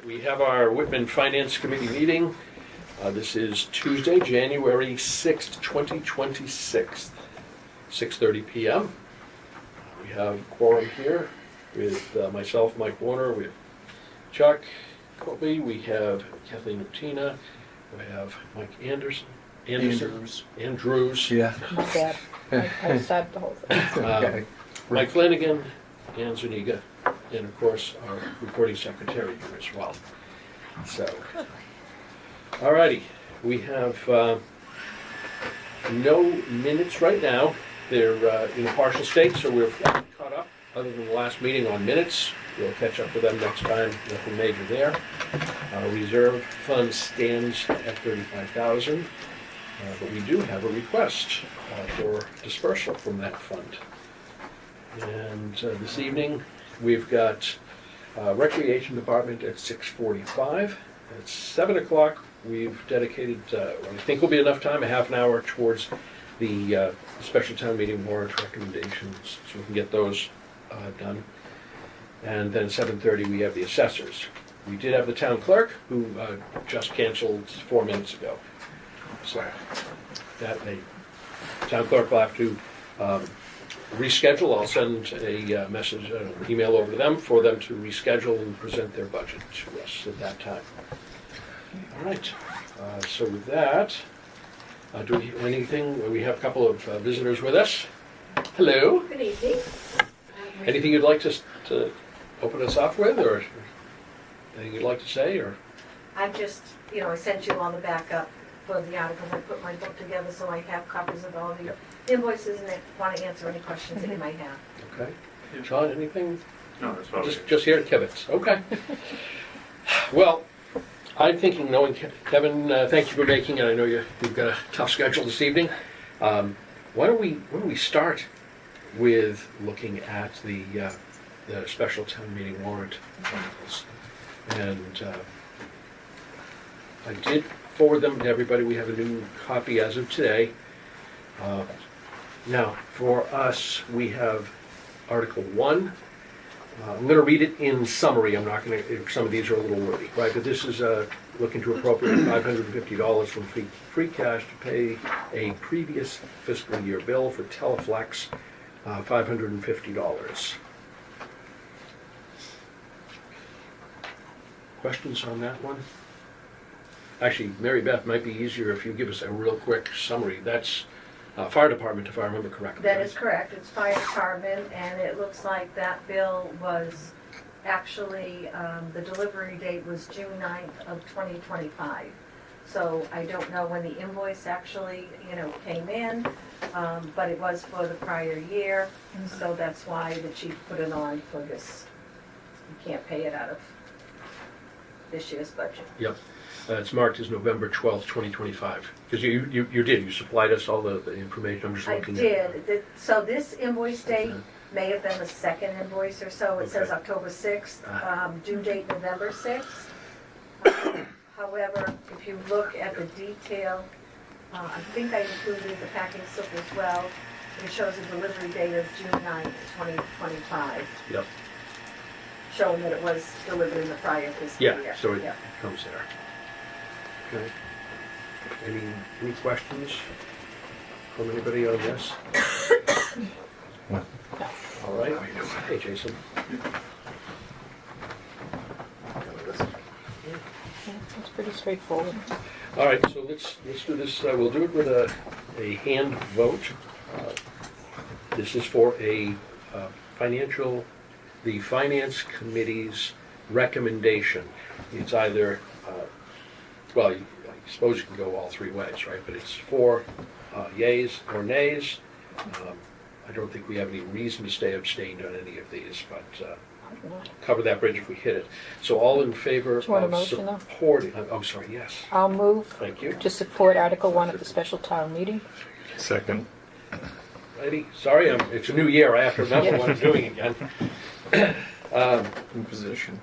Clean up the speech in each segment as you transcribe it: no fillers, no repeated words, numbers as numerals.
right, we have our Whitman Finance Committee meeting. This is Tuesday, January 6th, 2026, 6:30 p.m. We have quorum here with myself, Mike Warner, we have Chuck Colby, we have Kathleen Utina, we have Mike Andrews. Yeah. My bad. I stopped the whole thing. Okay. Mike Flanagan, Ann Zuniga, and of course our recording secretary here as well. So, alrighty, we have no minutes right now. They're in a partial state, so we're caught up. Other than the last meeting on minutes, we'll catch up with them next time. Nothing major there. Reserve fund stands at $35,000, but we do have a request for dispersal from that fund. And this evening, we've got Recreation Department at 6:45. At 7 o'clock, we've dedicated, I think will be enough time, a half an hour towards the special town meeting warrant recommendations, so we can get those done. And then 7:30, we have the assessors. We did have the town clerk, who just canceled 4 minutes ago. So that the town clerk will have to reschedule. I'll send a message, an email over to them for them to reschedule and present their budget to us at that time. All right. So with that, do we have anything? We have a couple of visitors with us. Hello. Good evening. Anything you'd like to open us up with, or anything you'd like to say, or? I just, I sent you all the backup for the articles. I put my book together so I have copies of all the invoices and I want to answer any questions that you might have. Okay. John, anything? No, that's about it. Just here at Kivitz. Okay. Well, I'm thinking, knowing Kevin, thank you for making it. I know you've got a tough schedule this evening. Why don't we start with looking at the special town meeting warrant articles? And I did forward them to everybody. We have a new copy as of today. Now, for us, we have Article 1. I'm going to read it in summary. I'm not going to, some of these are a little wordy, right? But this is looking to appropriate $550 from free cash to pay a previous fiscal year bill for Teleflex, $550. Questions on that one? Actually, Mary Beth, might be easier if you give us a real quick summary. That's fire department, if I remember correctly. That is correct. It's fire department, and it looks like that bill was actually, the delivery date was June 9th of 2025. So I don't know when the invoice actually, came in, but it was for the prior year. So that's why the chief put it on for this. You can't pay it out of this year's budget. Yep. It's marked as November 12th, 2025. Because you supplied us all the information. I'm just I looking did. So this invoice date may have been the second invoice or so. It says Okay. October 6th, due date November 6th. However, if you look at the detail, I think I included the packing slip as well. It shows a delivery date of June 9th, 2025, Yep. showing that it was delivered in the prior fiscal year. Yeah, so it Yeah. comes there. Okay. Any questions from anybody on this? All right. Hey, Jason. It's pretty straightforward. All right, so let's do this. We'll do it with a hand vote. This is for the Finance Committee's recommendation. It's either, well, I suppose you can go all three ways, right? But it's for yays or nays. I don't think we have any reason to stay abstained on any of these, but cover that bridge if we hit it. So all in favor Do you want a of motion, though? supporting, I'm sorry, yes. I'll move Thank you. to support Article 1 at the special town meeting. Second. Righty, sorry, it's a new year. I have to remember what I'm doing again. In position.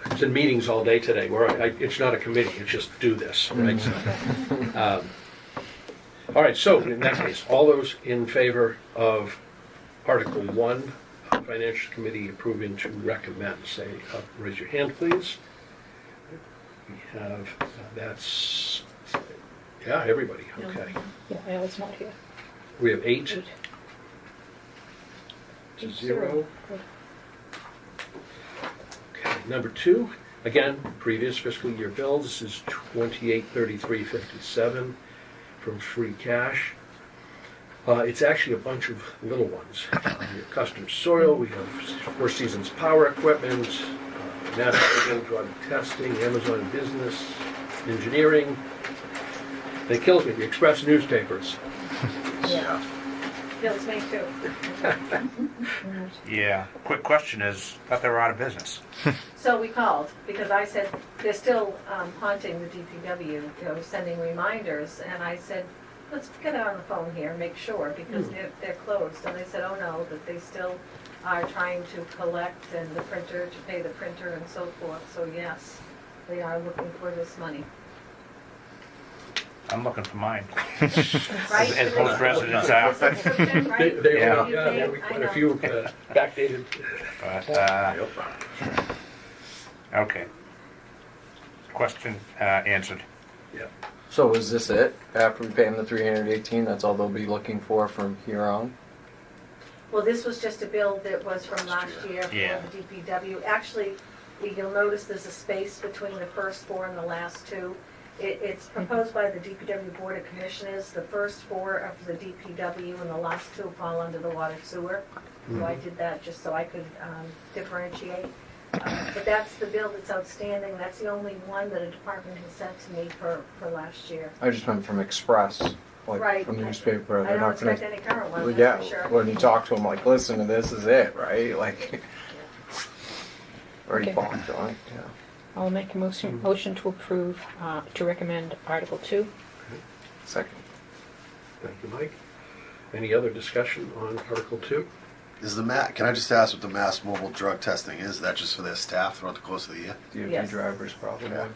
It's in meetings all day today. It's not a committee. It's just do this, right? All right. So in that case, all those in favor of Article 1 Financial Committee approving to recommend, say, raise your hand, please. We have, that's, yeah, everybody, okay. Yeah, Al's not here. We have 8 Eight. to 0. Good. Okay, number 2, again, previous fiscal year bills. This is 2833.57 from free cash. It's actually a bunch of little ones. We have custom soil, we have Four Seasons power equipment, National Drug Testing, Amazon Business, engineering. And it kills me, the Express newspapers. Yeah. Feels me too. Yeah. Quick question is, I thought they were out of business. So we called, because I said, they're still haunting the DPW, sending reminders, and I said, let's get on the phone here and make sure, because they're closed. And they said, oh no, that they still are trying to collect and the printer, to pay the printer and so forth. So yes, they are looking for this money. I'm looking for mine. Right? As most residents are. Subscription, right? Yeah. Yeah, we quite a few backdated. But, okay. Question answered. Yeah. So is this it? After we pay them the 318, that's all they'll be looking for from here on? Well, this was just a bill that was from last year for Yeah. the DPW. Actually, you'll notice there's a space between the first 4 and the last 2. It's proposed by the DPW Board of Commissioners. The first 4 of the DPW and the last 2 fall under the water sewer. So I did that just so I could differentiate. But that's the bill that's outstanding. That's the only one that a department has sent to me for last year. I just meant from Express, like Right. from the newspaper. I They're don't not gonna. expect any current Well, ones, yeah, that's for sure. when you talk to them, like, listen to this is it, right? Like, already Okay. bombed on it. Yeah. I'll make a motion to approve, to recommend Article 2. Second. Thank you, Mike. Any other discussion on Article 2? Is the can I just ask what the mass mobile drug testing is? Is that just for their staff throughout the course of the year? DOT Yes. drivers probably. Okay.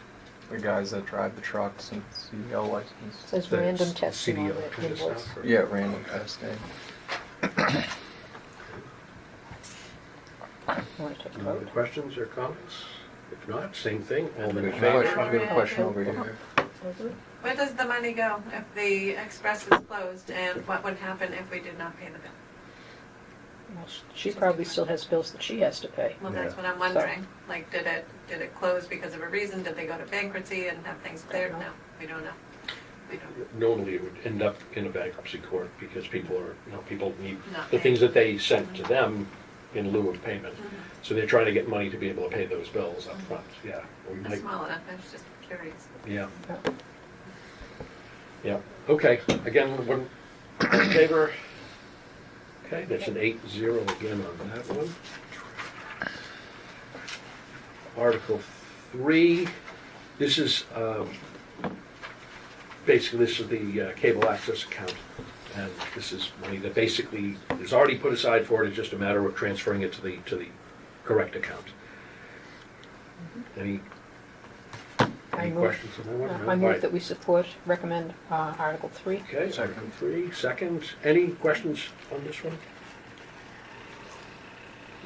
The guys that drive the trucks and CDL license. Says random testing on CDL the kind of invoice. stuff, or- Yeah, random testing. You want to take a Any other vote? questions or comments? If not, same thing. All in Good favor? question, good question over here. Where does the money go if the Express is closed, and what would happen if we did not pay the bill? Well, she probably still has bills that she has to pay. Well, that's what I'm wondering. Like, did it close because of a reason? Did they go to bankruptcy and have things cleared? No, we don't know. We don't. Normally, it would end up in a bankruptcy court because people are, people need Not the paying. things that they sent to them in lieu of payment. So they're trying to get money to be able to pay those bills up front. Yeah. We It's might, small enough. I was just curious. yeah. Yeah. Yeah. Okay. Again, one in favor. Okay, that's an 8-0 again on that one. Article 3. This is basically this is the cable access account, and this is money that basically is already put aside for it. It's just a matter of transferring it to the correct account. Any I move- questions on that one? No? I All move right. that we recommend Article 3. Okay, Article 3, second. Any questions on this one?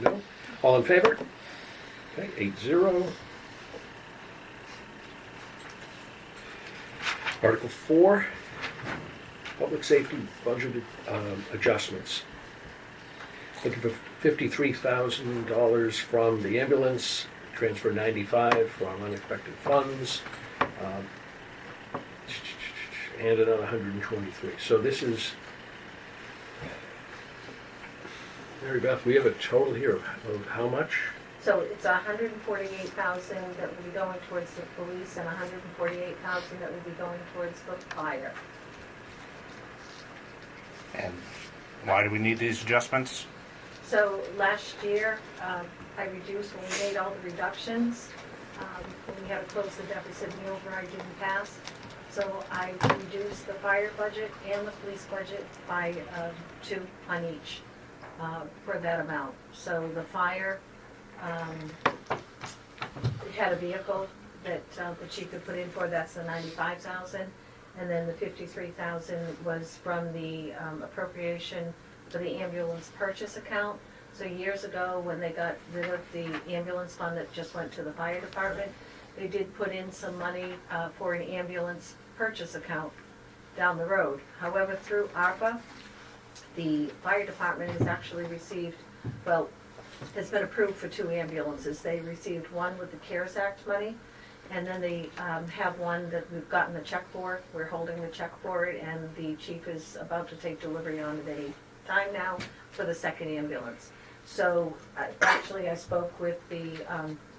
No? All in favor? Okay, 8-0. Article 4, public safety budgeted adjustments. Looking for $53,000 from the ambulance, transfer 95 from unexpected funds, and another 123. So this is, Mary Beth, we have a total here of how much? So it's 148,000 that will be going towards the police and 148,000 that will be going towards the fire. And why do we need these adjustments? So last year, I reduced, when we made all the reductions, when we had to close the deficit and the override didn't pass. So I reduced the fire budget and the police budget by 2 on each for that amount. So the fire, it had a vehicle that she could put in for, that's the 95,000. And then the 53,000 was from the appropriation for the ambulance purchase account. So years ago, when they got rid of the ambulance fund that just went to the fire department, they did put in some money for an ambulance purchase account down the road. However, through ARPA, the fire department has actually received, well, has been approved for 2 ambulances. They received one with the CARES Act money, and then they have one that we've gotten the check for. We're holding the check for it, and the chief is about to take delivery on it any time now for the 2nd ambulance. So actually, I spoke with the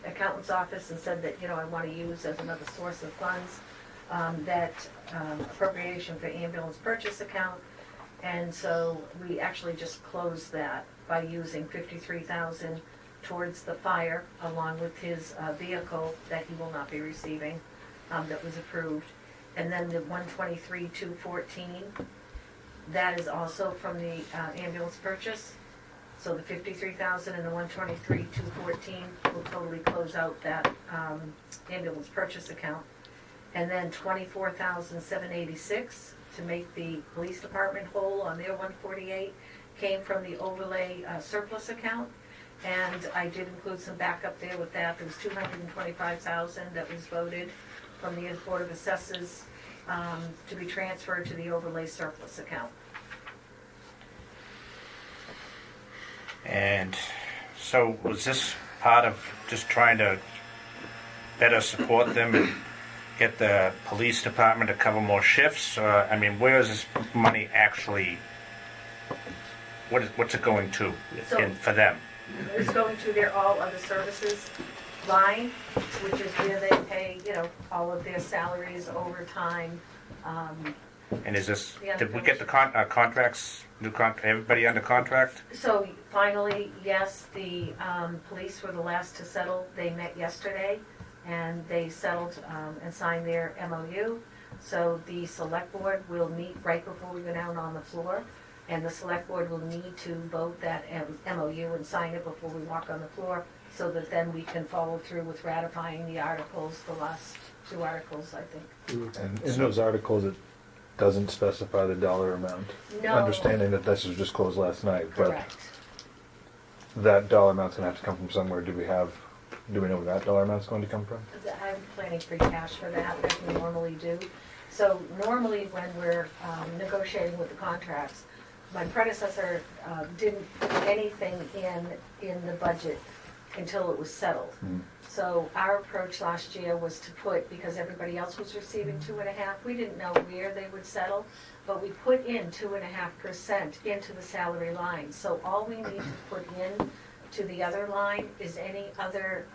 accountant's office and said that, I want to use as another source of funds that appropriation for ambulance purchase account. And so we actually just closed that by using $53,000 towards the fire, along with his vehicle that he will not be receiving, that was approved. And then the 123,214, that is also from the ambulance purchase. So the $53,000 and the 123,214 will totally close out that ambulance purchase account. And then 24,786 to make the police department whole on their 148 came from the overlay surplus account. And I did include some backup there with that. There was $225,000 that was voted from the Board of Assessors to be transferred to the overlay surplus account. And so was this part of just trying to better support them and get the police department to cover more shifts? I mean, where is this money actually, what's it going to for them? It's going to their all other services line, which is where they pay, all of their salaries, overtime. And is this, did we get the contracts, everybody under contract? So finally, yes, the police were the last to settle. They met yesterday, and they settled and signed their MOU. So the select board will meet right before we go down on the floor, and the select board will need to vote that MOU and sign it before we walk on the floor, so that then we can follow through with ratifying the articles, the last 2 articles, I think. And in those articles, it doesn't specify the dollar amount. No. Understanding that this was just closed last night, but Correct. that dollar amount's gonna have to come from somewhere. Do we know where that dollar amount's going to come from? I'm planning free cash for that, like we normally do. So normally when we're negotiating with the contracts, my predecessor didn't put anything in the budget until it was settled. So our approach last year was to put, because everybody else was receiving 2.5%, we didn't know where they would settle, but we put in 2.5% into the salary line. So all we need to put in to the other line is any other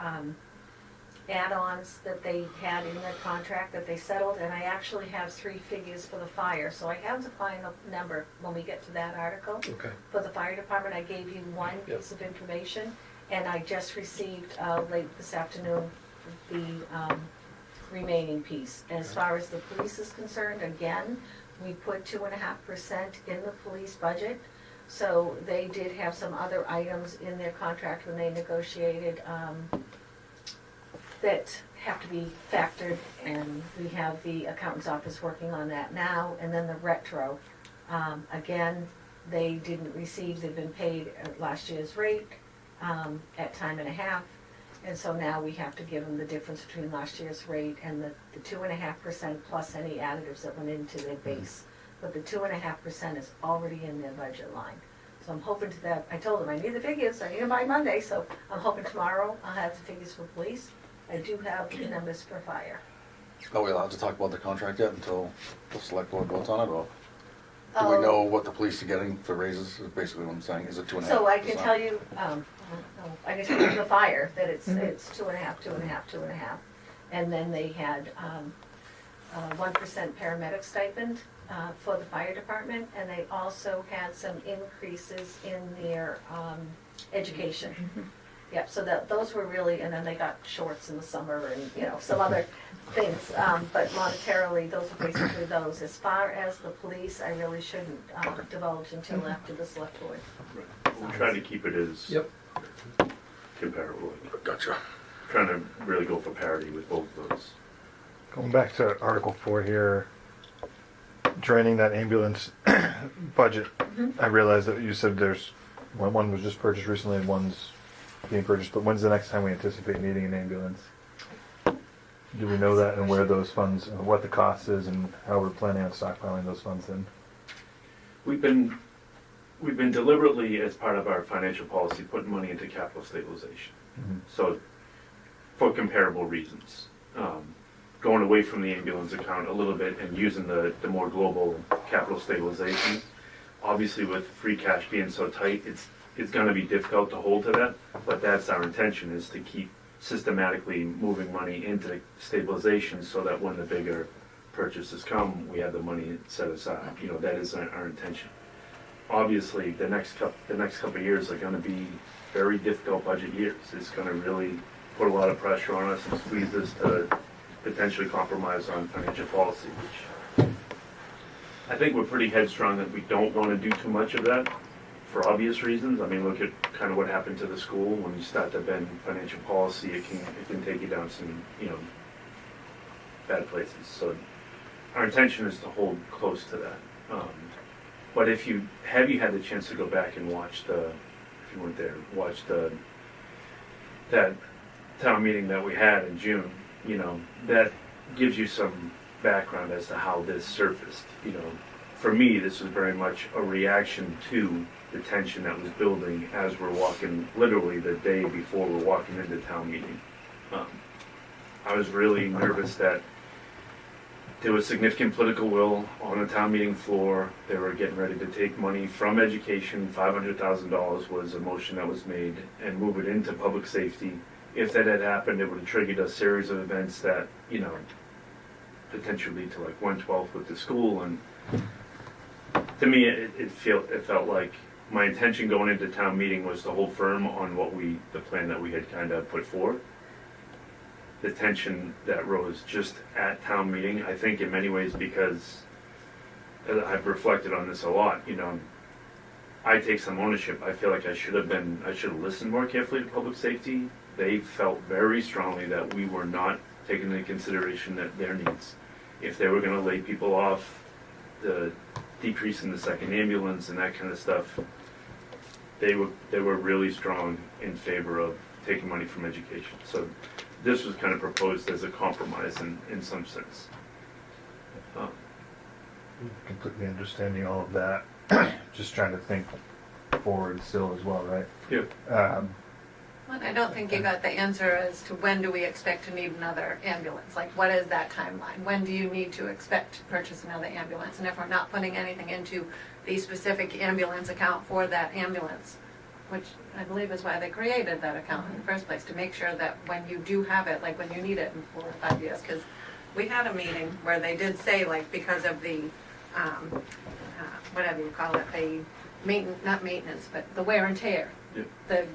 add-ons that they had in their contract that they settled, and I actually have 3 figures for the fire. So I have the final number when we get to that article. Okay. For the fire department, I gave you one Yep. piece of information, and I just received late this afternoon the remaining piece. As far as the police is concerned, again, we put 2.5% in the police budget. So they did have some other items in their contract when they negotiated that have to be factored, and we have the accountant's office working on that now. And then the retro, again, they didn't receive, they've been paid at last year's rate at time and a half, and so now we have to give them the difference between last year's rate and the 2.5% plus any additives that went into their base. But the 2.5% is already in their budget line. So I'm hoping to that, I told them I need the figures, I need them by Monday, so I'm hoping tomorrow I'll have the figures for police. I do have the numbers for fire. Are we allowed to talk about the contract yet until the select board votes on it, or do we know what the police are getting for raises, is basically what I'm saying, is it 2.5%? So I can tell you, I can tell you the fire, that it's 2.5. And then they had 1% paramedic stipend for the fire department, and they also had some increases in their education. Yep, so those were really, and then they got shorts in the summer and, some other things. But monetarily, those are basically those. As far as the police, I really shouldn't divulge until after the select board. We're trying to keep it as Yep. comparable. Gotcha. Trying to really go for parity with both of those. Going back to Article 4 here, draining that ambulance budget, I realize that you said there's One was just purchased recently and one's being purchased, but when's the next time we anticipate needing an ambulance? Do we know that and where those funds, and what the cost is and how we're planning on stockpiling those funds then? We've been deliberately, as part of our financial policy, putting money into capital stabilization. So, for comparable reasons. Going away from the ambulance account a little bit and using the more global capital stabilization. Obviously, with free cash being so tight, it's going to be difficult to hold to that, but that's our intention, is to keep systematically moving money into stabilization so that when the bigger purchases come, we have the money set aside. You know, that is our intention. Obviously, the next couple of years are going to be very difficult budget years. It's going to really put a lot of pressure on us and squeeze us to potentially compromise on financial policy, which I think we're pretty headstrong that we don't want to do too much of that for obvious reasons. I mean, look at kind of what happened to the school. When you start to bend financial policy, it can take you down some, you know, bad places. So our intention is to hold close to that. But if you had the chance to go back and watch if you weren't there, watch that town meeting that we had in June, you know, that gives you some background as to how this surfaced. You know, for me, this was very much a reaction to the tension that was building as we're walking, literally the day before we're walking into town meeting. I was really nervous that there was significant political will on the town meeting floor. They were getting ready to take money from education. $500,000 was a motion that was made, and move it into public safety. If that had happened, it would have triggered a series of events that, you know, potentially lead to like 1/12 with the school. And to me, it felt like my intention going into town meeting was to hold firm on the plan that we had kind of put forth. The tension that rose just at town meeting, I think in many ways, because I've reflected on this a lot, you know, I take some ownership. I feel like I should have listened more carefully to public safety. They felt very strongly that we were not taking into consideration their needs. If they were going to lay people off, the decrease in the second ambulance and that kind of stuff, they were really strong in favor of taking money from education. So this was kind of proposed as a compromise in some sense. Completely understanding all of that. Just trying to think forward still as well, right? Yeah. Well, I don't think you got the answer as to when do we expect to need another ambulance? Like, what is that timeline? When do you need to expect to purchase another ambulance? And if we're not putting anything into the specific ambulance account for that ambulance, which I believe is why they created that account in the first place, to make sure that when you do have it, like when you need it in 4 or 5 years, because we had a meeting where they did say, like, because of the, whatever you call it, the not maintenance, but the wear and tear, Yeah. the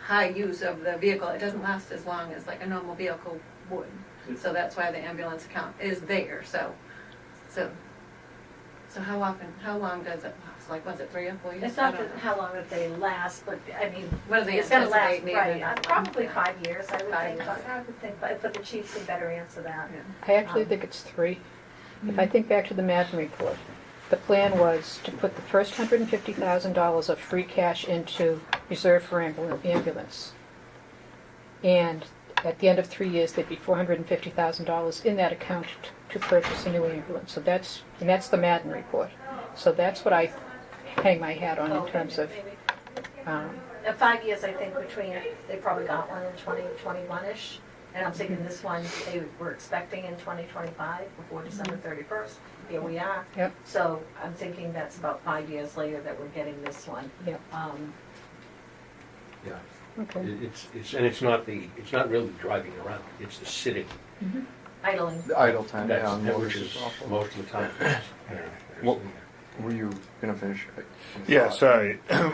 high use of the vehicle, it doesn't last as long as like a normal vehicle would. So that's why the ambulance account is there. So how long does it last? Like, was it 3 or 4 years? It's not that how long that they last, but I mean, What do they it's gonna last, anticipate needing right, another one? probably 5 years, I would 5 think. years. I would think, but the chief can better answer that. I actually think it's 3. If I think back to the Madden report, the plan was to put the first $150,000 of free cash into reserve for ambulance. And at the end of 3 years, there'd be $450,000 in that account to purchase a new ambulance. So that's the Madden report. So that's what I hang my hat on in terms of, 5 years, I think, between, they probably got one in 2021-ish, and I'm thinking this one, they were expecting in 2025, before December 31st. Here we are. Yep. So I'm thinking that's about 5 years later that we're getting this one. Yep. Yeah. okay. It's not really driving around. It's the sitting. Idling. The idle time, That's, yeah, on which motors is is awful. most of the time. What were you gonna finish? Yeah, sorry. And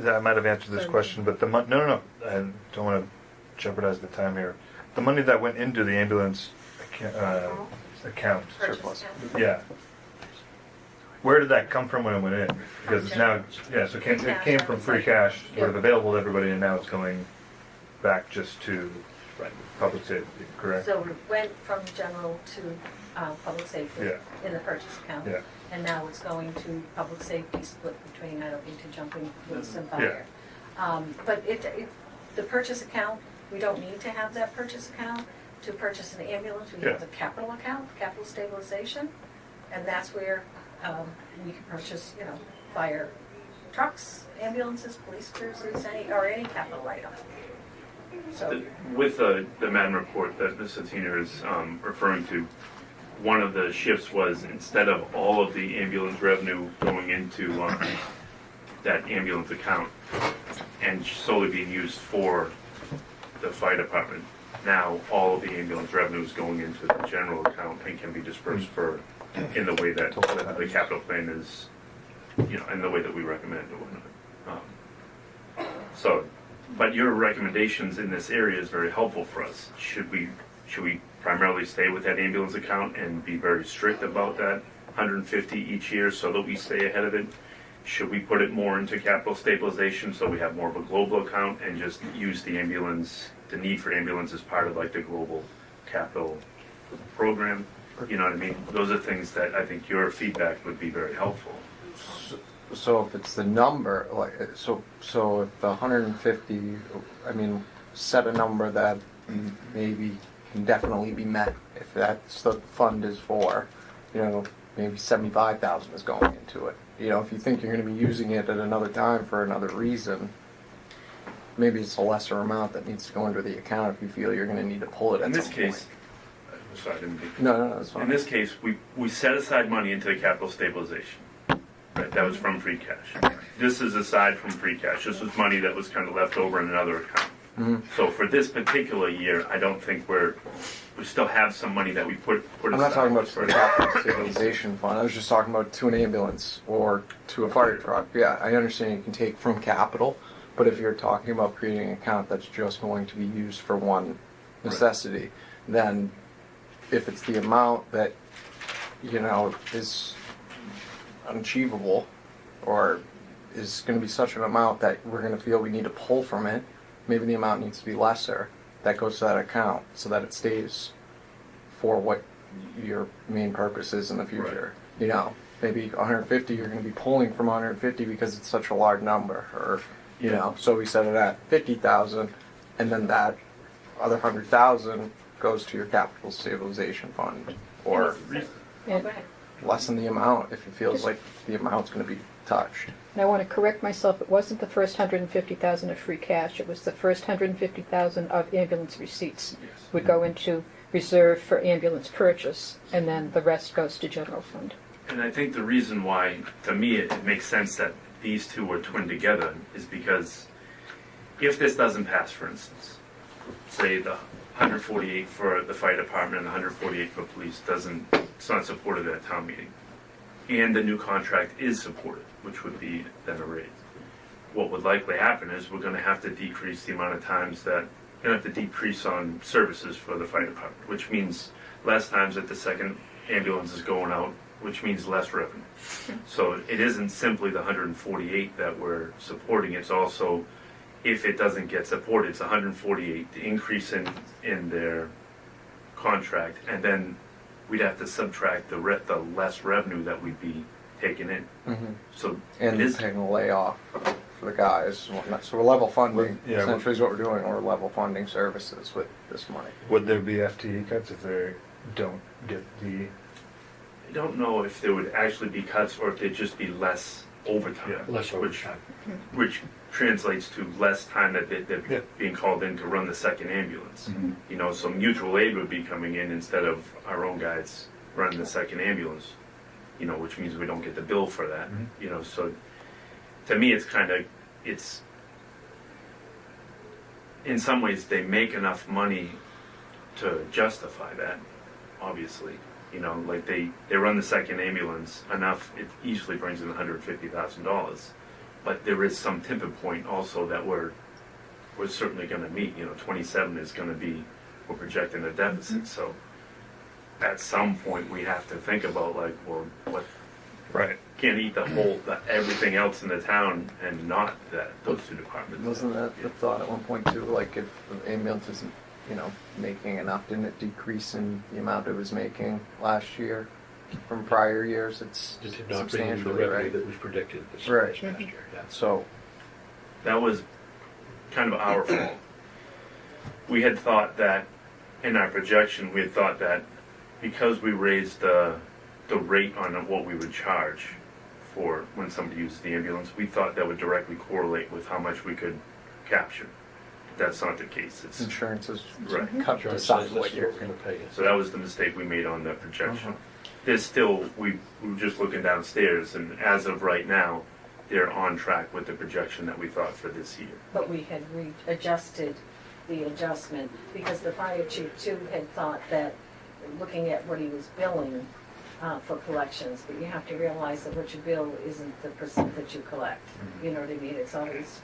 I might have answered this question, but no, I don't want to jeopardize the time here. The money that went into the ambulance account, Surplus. yeah. Where did that come from when it went in? Because it's now, so it came from free cash, sort of available to everybody, and now it's going back just to Right. public safety, correct? So it went from general to public safety Yeah. in the purchase account. Yeah. And now it's going to public safety split between, I don't need to jump in, police and fire. But the purchase account, we don't need to have that purchase account to purchase an ambulance. We have Yeah. the capital account, capital stabilization, and that's where we can purchase, fire trucks, ambulances, police cruisers, any capital item. So, With the Madden report that Ms. Satina is referring to, one of the shifts was instead of all of the ambulance revenue going into that ambulance account and solely being used for the fire department, now all of the ambulance revenue is going into the general account and can be dispersed for, in the way that the capital plan is, in the way that we recommend or whatnot. But your recommendations in this area is very helpful for us. Should we primarily stay with that ambulance account and be very strict about that 150 each year so that we stay ahead of it? Should we put it more into capital stabilization so we have more of a global account and just use the need for ambulance as part of like the global capital program? You know what I mean? Those are things that I think your feedback would be very helpful. So if it's the number, so if the 150, set a number that maybe can definitely be met. If that's the fund is for, maybe 75,000 is going into it. If you think you're going to be using it at another time for another reason, maybe it's a lesser amount that needs to go into the account if you feel you're going to need to pull it at In this some case, point. sorry, I didn't mean- No, that's fine. In this case, we set aside money into the capital stabilization. Right, that was from free cash. This is aside from free cash. This was money that was kind of left over in another account. Mm-hmm. So for this particular year, I don't think we still have some money that we put aside. I'm not talking about for the capital stabilization fund. I was just talking about to an ambulance or to a fire truck. Yeah, I understand you can take from capital, but if you're talking about creating an account that's just going to be used for one necessity, then if it's the amount that is unachievable or is going to be such an amount that we're going to feel we need to pull from it, maybe the amount needs to be lesser. That goes to that account so that it stays for what your main purpose is in the future. Maybe 150, you're going to be pulling from 150 because it's such a large number, or so we set it at 50,000, and then that other 100,000 goes to your capital stabilization fund, or And go ahead. lessen the amount if it feels like the amount's going to be touched. and I want to correct myself, it wasn't the first 150,000 of free cash, it was the first 150,000 of ambulance receipts would go into reserve for ambulance purchase, and then the rest goes to general fund. And I think the reason why, to me, it makes sense that these two are twinned together is because if this doesn't pass, for instance, say the 148 for the fire department and the 148 for police it's not supported at town meeting, and the new contract is supported, which would be then a raise. What would likely happen is we're going to have to decrease the amount of times that we're going to have to decrease on services for the fire department, which means less times that the second ambulance is going out, which means less revenue. So it isn't simply the 148 that we're supporting, it's also, if it doesn't get supported, it's 148, the increase in their contract, and then we'd have to subtract the less revenue that we'd be taking in. Mm-hmm. So And it is, taking a layoff for the guys and whatnot. So we're level funding, Yeah, essentially is what we're doing. We're level funding services with this money. Would there be FTE cuts if they don't get the? I don't know if there would actually be cuts or if there'd just be less overtime. Yeah, Less overtime. Which translates to less time that they're Yeah. being called in to run the second ambulance. Mhm. So mutual aid would be coming in instead of our own guys running the second ambulance, which means we don't get the bill for that. Mhm. So to me, it's in some ways they make enough money to justify that, obviously. Like they run the second ambulance enough, it easily brings in $150,000. But there is some tipping point also that we're certainly going to meet. 27 is going to be, we're projecting a deficit. So at some point we have to think about what Right. can't eat everything else in the town and not those two departments. Wasn't that the thought at one point too? Like if the ambulance isn't making enough? Didn't it decrease in the amount it was making last year from prior years? It's It did not bring in the substantially, revenue right? that was predicted this Right. this past year. Yeah. So, That was kind of our fault. We had thought that, in our projection, we had thought that because we raised the rate on what we would charge for when somebody uses the ambulance, we thought that would directly correlate with how much we could capture. That's not the case. It's insurance is right. cut to Insurance decide says what that's you're what we're gonna pay you. So that was the mistake we made on that projection. There's still, we were just looking downstairs, and as of right now, they're on track with the projection that we thought for this year. But we had adjusted the adjustment because the fire chief too had thought that, looking at what he was billing for collections, but you have to realize that what you bill isn't the percent that you collect. You know what I mean? It's always,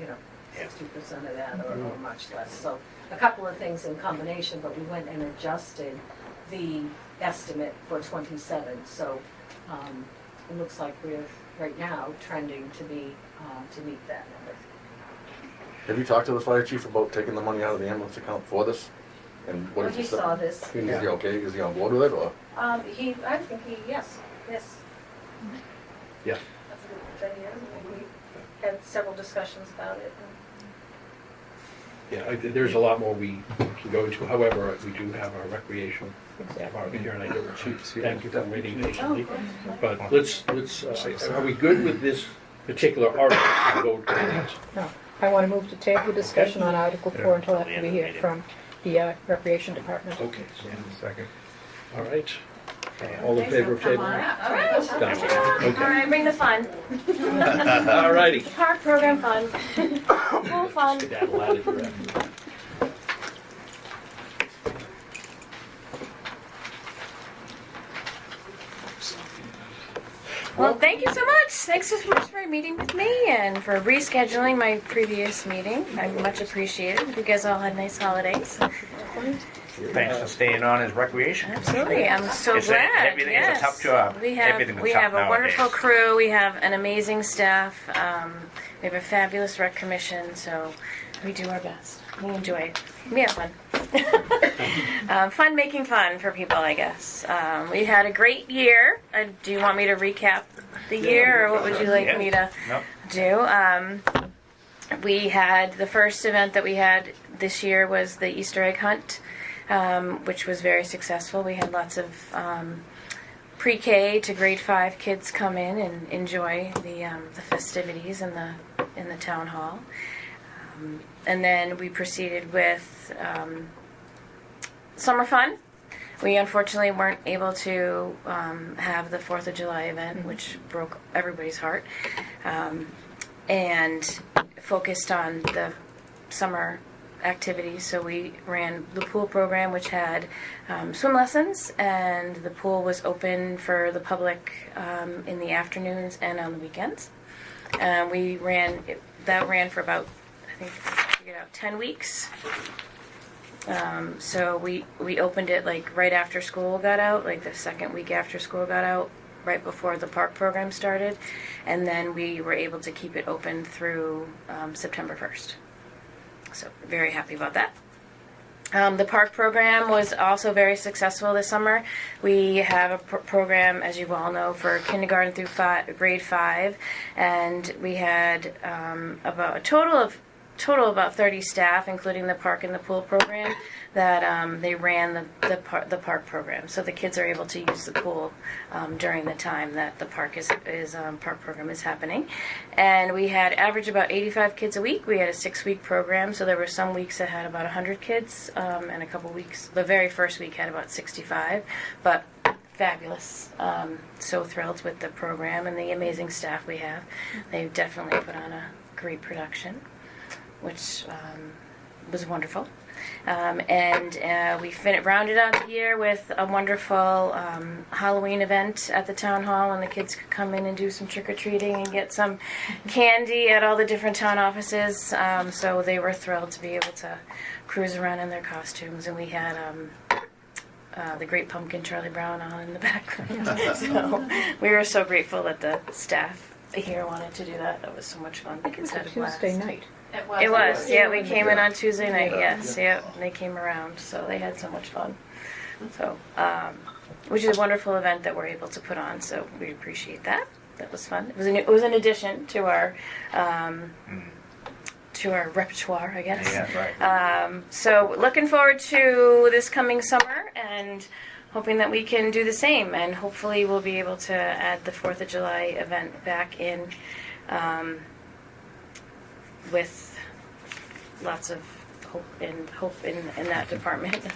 60% of that or much less. So a couple of things in combination, but we went and adjusted the estimate for 27. So it looks like we're right now trending to be to meet that number. Have you talked to the fire chief about taking the money out of the ambulance account for this? And what Well, is he he saw this. Is he okay? Is he on board with it, or? I think yes. Yeah. That he is. We had several discussions about it. Yeah, there's a lot more we can go into. However, we do have our recreation Exactly. department here, and I do thank you for waiting Oh, patiently. of course. But let's, are we good with this particular article? We'll go to the next. No, I want to move to table the discussion on Article 4 until after we hear from the Recreation Department. Okay, so, Second. all right. All in favor of table? All right. Done. All Okay. right, bring the fun. All righty. Park program fun. Full fun. Skedaddle out of here after. Well, thank you so much. Thanks so much for meeting with me and for rescheduling my previous meeting. I much appreciate it. You guys all had nice holidays. Thanks for staying on as recreation. Absolutely, I'm so It's glad. everything is a yes. tough job. We have Everything is we tough have a nowadays. wonderful crew. We have an amazing staff. We have a fabulous rec commission. So we do our best. We enjoy it. We have fun. Fun making fun for people, I guess. We had a great year. Do you want me to recap the year, or what would you like me to No. do? We had the first event that we had this year was the Easter egg hunt, which was very successful. We had lots of pre-K to grade 5 kids come in and enjoy the festivities in the town hall. And then we proceeded with summer fun. We unfortunately weren't able to have the 4th of July event, which broke everybody's heart, and focused on the summer activities. So we ran the pool program, which had swim lessons, and the pool was open for the public in the afternoons and on the weekends. We ran for about, I think, 10 weeks. So we opened it like right after school got out, like the second week after school got out, right before the park program started, and then we were able to keep it open through September 1st. So very happy about that. The park program was also very successful this summer. We have a program, as you all know, for kindergarten through grade 5, and we had about a total of about 30 staff, including the park and the pool program, that they ran the park program. So the kids are able to use the pool during the time that the park park program is happening. And we had average about 85 kids a week. We had a 6-week program, so there were some weeks that had about 100 kids, and a couple weeks. The very first week had about 65, but fabulous. So thrilled with the program and the amazing staff we have. They've definitely put on a great production, which was wonderful. And we rounded out the year with a wonderful Halloween event at the town hall, and the kids could come in and do some trick-or-treating and get some candy at all the different town offices. So they were thrilled to be able to cruise around in their costumes, and we had the Great Pumpkin Charlie Brown on in the background. So we were so grateful that the staff here wanted to do that. That was so much fun. The kids had a blast. Tuesday night. It was, yeah, we came in Yeah. on Tuesday night, Yeah. yes, yeah, they came around, so they had so much fun. So, which is a wonderful event that we're able to put on, so we appreciate that. That was fun. It was an addition to our repertoire, I guess. Yeah, right. So looking forward to this coming summer and hoping that we can do the same, and hopefully we'll be able to add the 4th of July event back in with lots of hope in that department.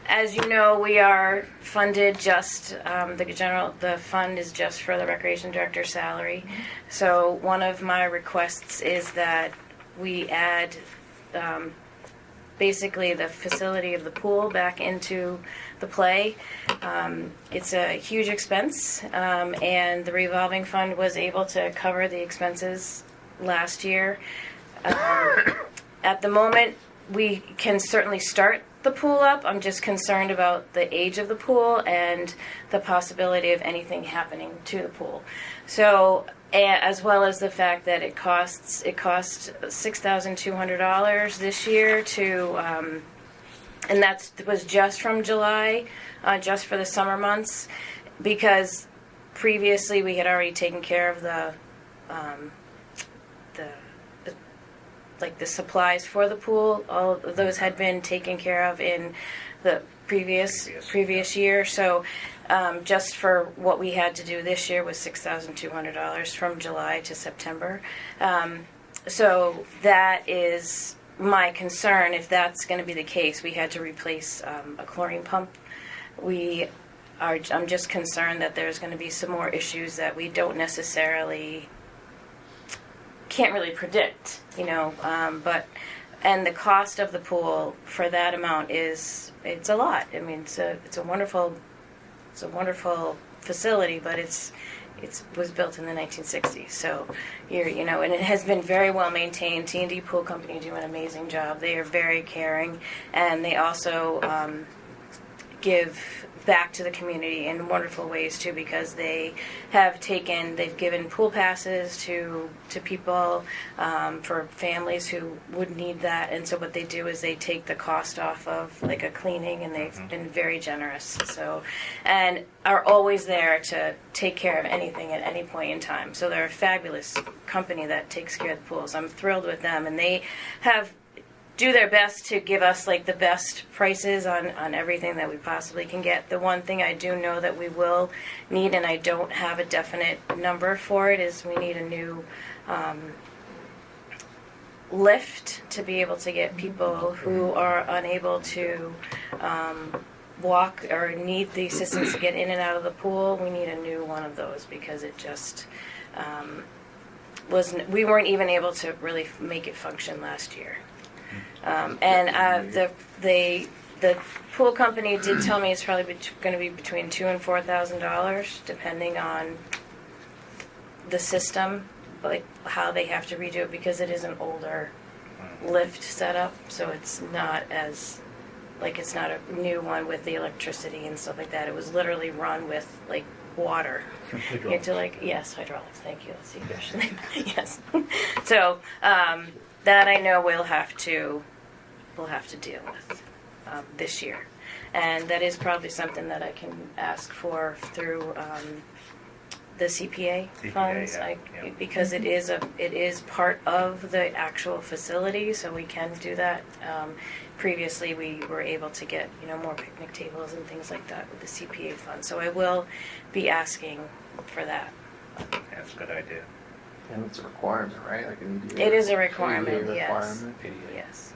As you know, we are funded just the fund is just for the recreation director's salary. So one of my requests is that we add basically the facility of the pool back into the play. It's a huge expense, and the revolving fund was able to cover the expenses last year. At the moment, we can certainly start the pool up. I'm just concerned about the age of the pool and the possibility of anything happening to the pool. So, as well as the fact that it cost $6,200 this year to, and that was just from July, just for the summer months, because previously we had already taken care of the supplies for the pool. All of those had been taken care of in the previous year. So just for what we had to do this year was $6,200 from July to September. So that is my concern. If that's going to be the case, we had to replace a chlorine pump. I'm just concerned that there's going to be some more issues that we don't necessarily can't really predict, and the cost of the pool for that amount it's a lot. I mean, it's a wonderful facility, but it was built in the 1960s. So and it has been very well maintained. T&D Pool Company do an amazing job. They are very caring, and they also give back to the community in wonderful ways too, because they've given pool passes to people for families who would need that. And so what they do is they take the cost off of like a cleaning, and they've been very generous, so, and are always there to take care of anything at any point in time. So they're a fabulous company that takes care of the pools. I'm thrilled with them, and they do their best to give us like the best prices on everything that we possibly can get. The one thing I do know that we will need, and I don't have a definite number for it, is we need a new lift to be able to get people who are unable to walk or need the assistance to get in and out of the pool. We need a new one of those, because it just we weren't even able to really make it function last year. The pool company did tell me it's probably going to be between $2,000 and $4,000, depending on the system, like how they have to redo it, because it is an older lift setup. So it's not it's not a new one with the electricity and stuff like that. It was literally run with like water. You had to hydraulics. Thank you. That's the official name. Yes. So. That I know we'll have to deal with this year, and that is probably something that I can ask for through the CPA funds, because it is part of the actual facility, so we can do that. Previously, we were able to get more picnic tables and things like that with the CPA fund, so I will be asking for that. That's a good idea. And it's a requirement, right? Like an EDA. It is a requirement, EDA yes. requirement. Yes.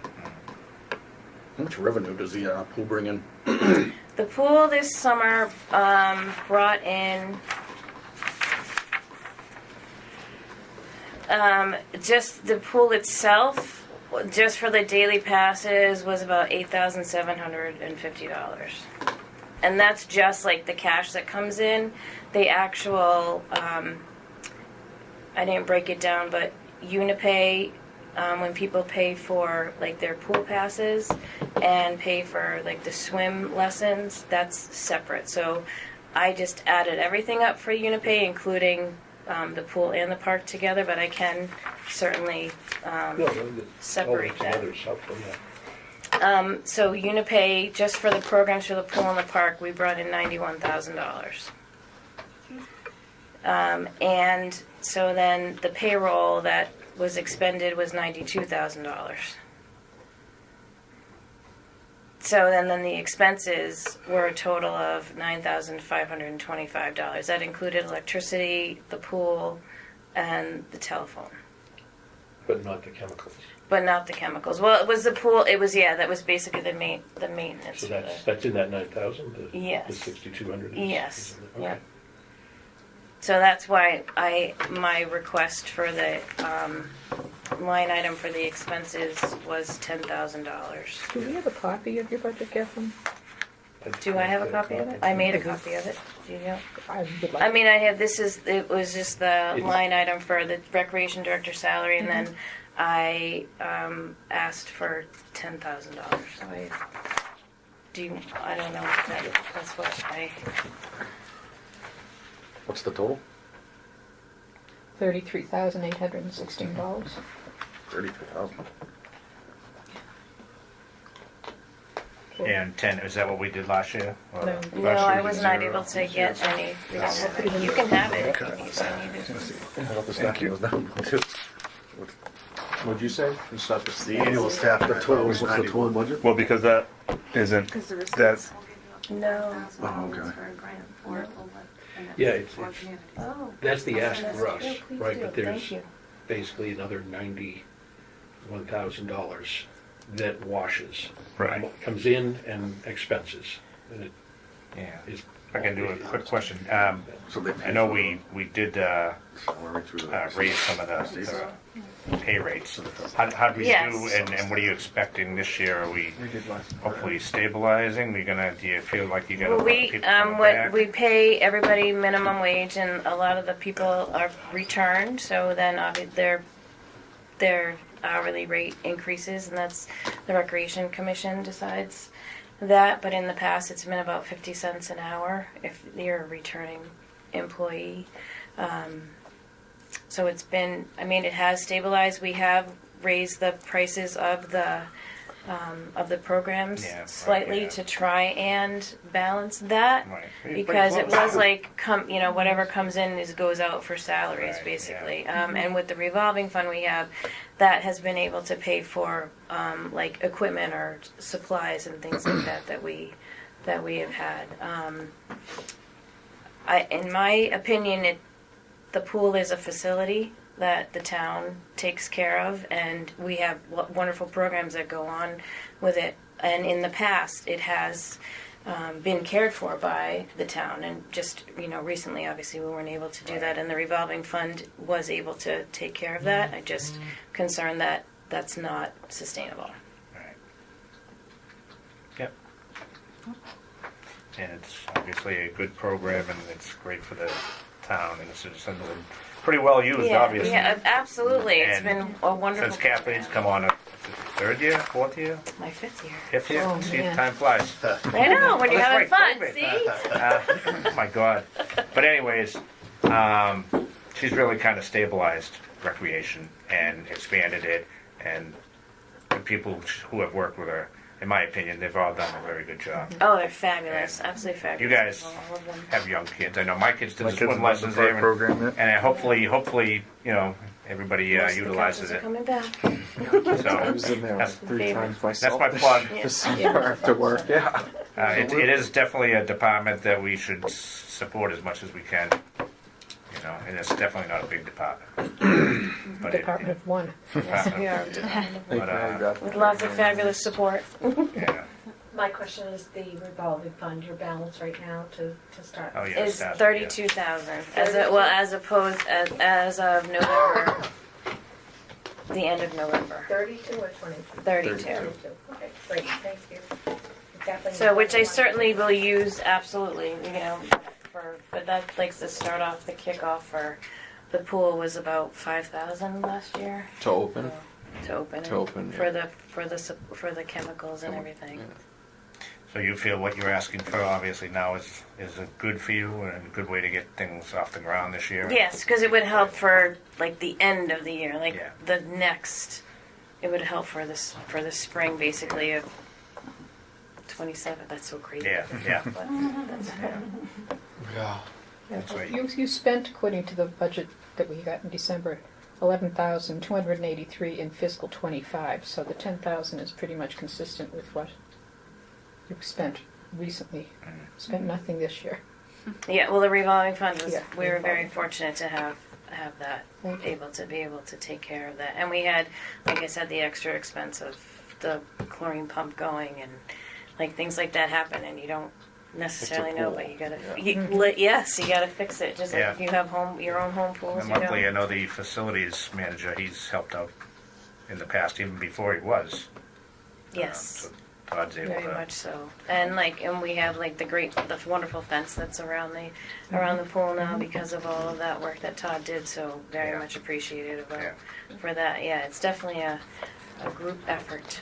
How much revenue does the pool bring in? The pool this summer brought in just the pool itself, just for the daily passes, was about $8,750. And that's just like the cash that comes in. The actual, I didn't break it down, but Unipay, when people pay for like their pool passes and pay for like the swim lessons, that's separate. So I just added everything up for Unipay, including the pool and the park together, but I can certainly separate that. Others helpful, yeah. So Unipay, just for the programs for the pool and the park, we brought in $91,000. And so then the payroll that was expended was $92,000. So then the expenses were a total of $9,525. That included electricity, the pool, and the telephone. But not the chemicals. But not the chemicals. Well, it was the pool. It was, yeah. That was basically the maintenance. So for that's in that 9,000. Yes. The 6,200. Yes. Okay. Yep. So that's why my request for the line item for the expenses was $10,000. Do we have a copy of your budget, Catherine? Do I have a copy of it? I made a copy of it. Do you know? I would like. I mean, I have. It was just the line item for the recreation director salary, and then I asked for $10,000. So I don't know if that's what I. What's the total? $33,816. 33,000. And 10, is that what we did last year? Or- No. No, I was not able to get any. You can have it if you need it. I thought the staffing was down too. What'd you say? You stopped at The annual staff. The total, what's the total budget? Well, because that isn't, that's, No. Oh, okay. Yeah, it's Oh. that's the ask for us, Yeah, please right? do. But there's Thank you. basically another $91,000 that washes. Right. Comes in and expenses. And it Yeah. is. I can do a quick question. So they I know we did We're right through the. raise some of the pay rates. How did we Yes. do, and what are you expecting this year? Are we hopefully stabilizing? Do you feel like you got a Well, lot of we people coming back? we pay everybody minimum wage, and a lot of the people are returned. So then their hourly rate increases, and that's the Recreation Commission decides that. But in the past, it's been about 50 cents an hour if you're a returning employee. So it's been, it has stabilized. We have raised the prices of the programs Yeah, right, slightly yeah. to try and balance that. Right. Pretty Because it close. was like, whatever comes in goes out for salaries, Right, basically. And with the revolving fund we have, that has been able to pay for like equipment or supplies and things like that we have had. In my opinion, the pool is a facility that the town takes care of, and we have wonderful programs that go on with it. And in the past, it has been cared for by the town, and just recently, obviously, we weren't able to do that, and the revolving fund was able to take care of that. I'm just concerned that that's not sustainable. Right. Yep. And it's obviously a good program, and it's great for the town and the citizens, and pretty well used, obviously. Yeah, absolutely. It's And been a wonderful. Since Kathleen's come on, third year, fourth year, My 5th year. fifth year. Oh, See, man. time flies. I know when you're having right, fun. COVID. See. Oh my God. But anyways, she's really kind of stabilized recreation and expanded it, and the people who have worked with her, in my opinion, they've all done a very good job. Oh, they're fabulous. And Absolutely fabulous. you guys All of them. have young kids. I know my kids did my the kids swim love the lessons park there, program, yeah. and hopefully, everybody Most of the utilizes coaches are it. coming back. So I was in there that's, 3 times myself. my plug. This summer after work. Yeah. It is definitely a department that we should support as much as we can. And it's definitely not a big department. But Department of One. Yes, we are. With lots of fabulous support. yeah. My question is the revolving fund, your balance right now to start. Oh yeah. Is staff, 32,000 as of November, the end of November. 32 or 22? 32. 32. Okay, great, thank you. Kathleen, So, which I you want- certainly will use absolutely, but that likes to start off the kickoff for the pool was about 5,000 last year To open. to open To open, for the chemicals and everything. Yeah. So you feel what you're asking for obviously now is a good for you and a good way to get things off the ground this year? Yes, because it would help for like the end of the year, like Yeah. the next. It would help for the spring, basically of 27. That's so crazy. Yeah, yeah. But that's, Yeah. That's right. You spent, according to the budget that we got in December, 11,283 in fiscal '25. So the 10,000 is pretty much consistent with what you've spent recently. Spent nothing this year. yeah. Well, the revolving fund was. Yeah. We were very fortunate to have that Thank you. be able to take care of that, and we had, like I said, the extra expense of the chlorine pump going and like things like that happen, and you don't necessarily know, but you gotta. Yes, you gotta fix it. Just like Yeah. if you have your own home pools. And You know. luckily, I know the facilities manager, he's helped out in the past, even before he was. Yes. So Todd's able Very to. much so, and we have like the wonderful fence that's around the pool now because of all of that work that Todd did. So very Yeah. much appreciated Yeah. for that. Yeah, it's definitely a group effort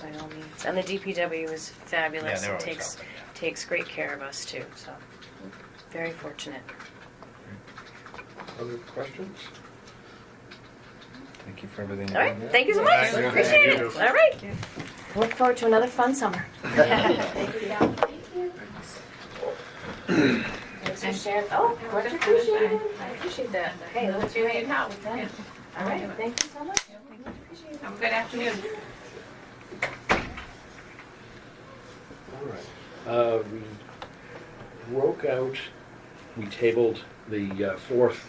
by all means, and the DPW is Yeah, fabulous they're and always helping, takes great care of us too. So very fortunate. Other questions? Thank you for everything. All right, thank you so much. Thank you. Appreciate it. Thank you. All right, look forward to another fun summer. Thanks for sharing. Oh, much appreciated. I appreciate that. Hey, let's do it now. All right, thank you so much. Appreciate it. Have a good afternoon. All right. We broke out, we tabled the fourth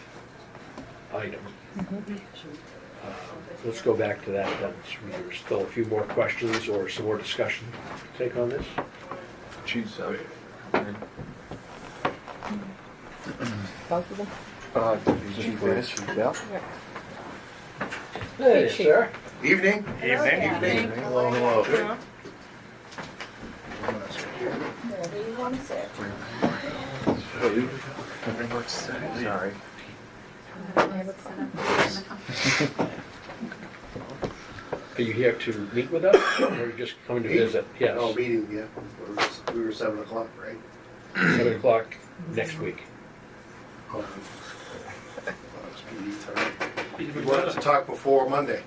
item. Let's go back to that then. There's still a few more questions or some more discussion to take on this. Chief's Both of them? Chief is, yeah. Hey, Chief. sir. Evening. Evening. Hello, hello. Wherever you want to sit. Sorry. Are you here to meet with us or are you just coming to visit? Yes. Oh, meeting, yeah. We were 7 o'clock, right? 7 o'clock next week. Oh, it's PD time. We wanted to talk before Monday.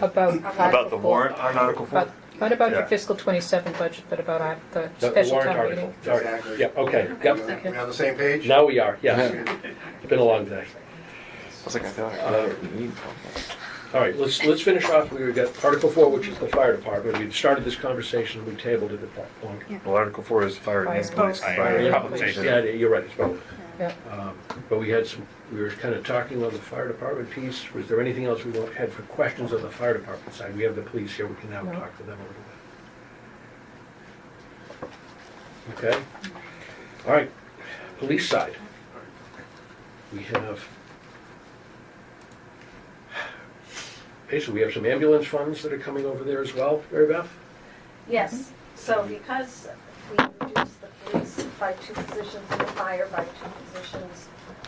About the warrant on Article 4? Not about Yeah. the fiscal '27 budget, but about the The special warrant town article. meeting. All right. Exactly. Yep, okay, yep. We on the same page? Now we are, yes. It's been a long day. I was like, I thought I need All right, let's finish off. We've got Article 4, which is the fire department. We started this conversation, we tabled it at that point. Well, Article 4 is fire and Fire. police. Fire. Public safety. Yeah, you're right, it's both. Yeah. But we were kind of talking on the fire department piece. Was there anything else we had for questions on the fire department side? We have the police here, we can now No. talk to them a little bit. Okay? All right, police side. We have, basically, we have some ambulance funds that are coming over there as well, Mary Beth? Yes, so because we reduced the police by 2 positions and the fire by 2 positions,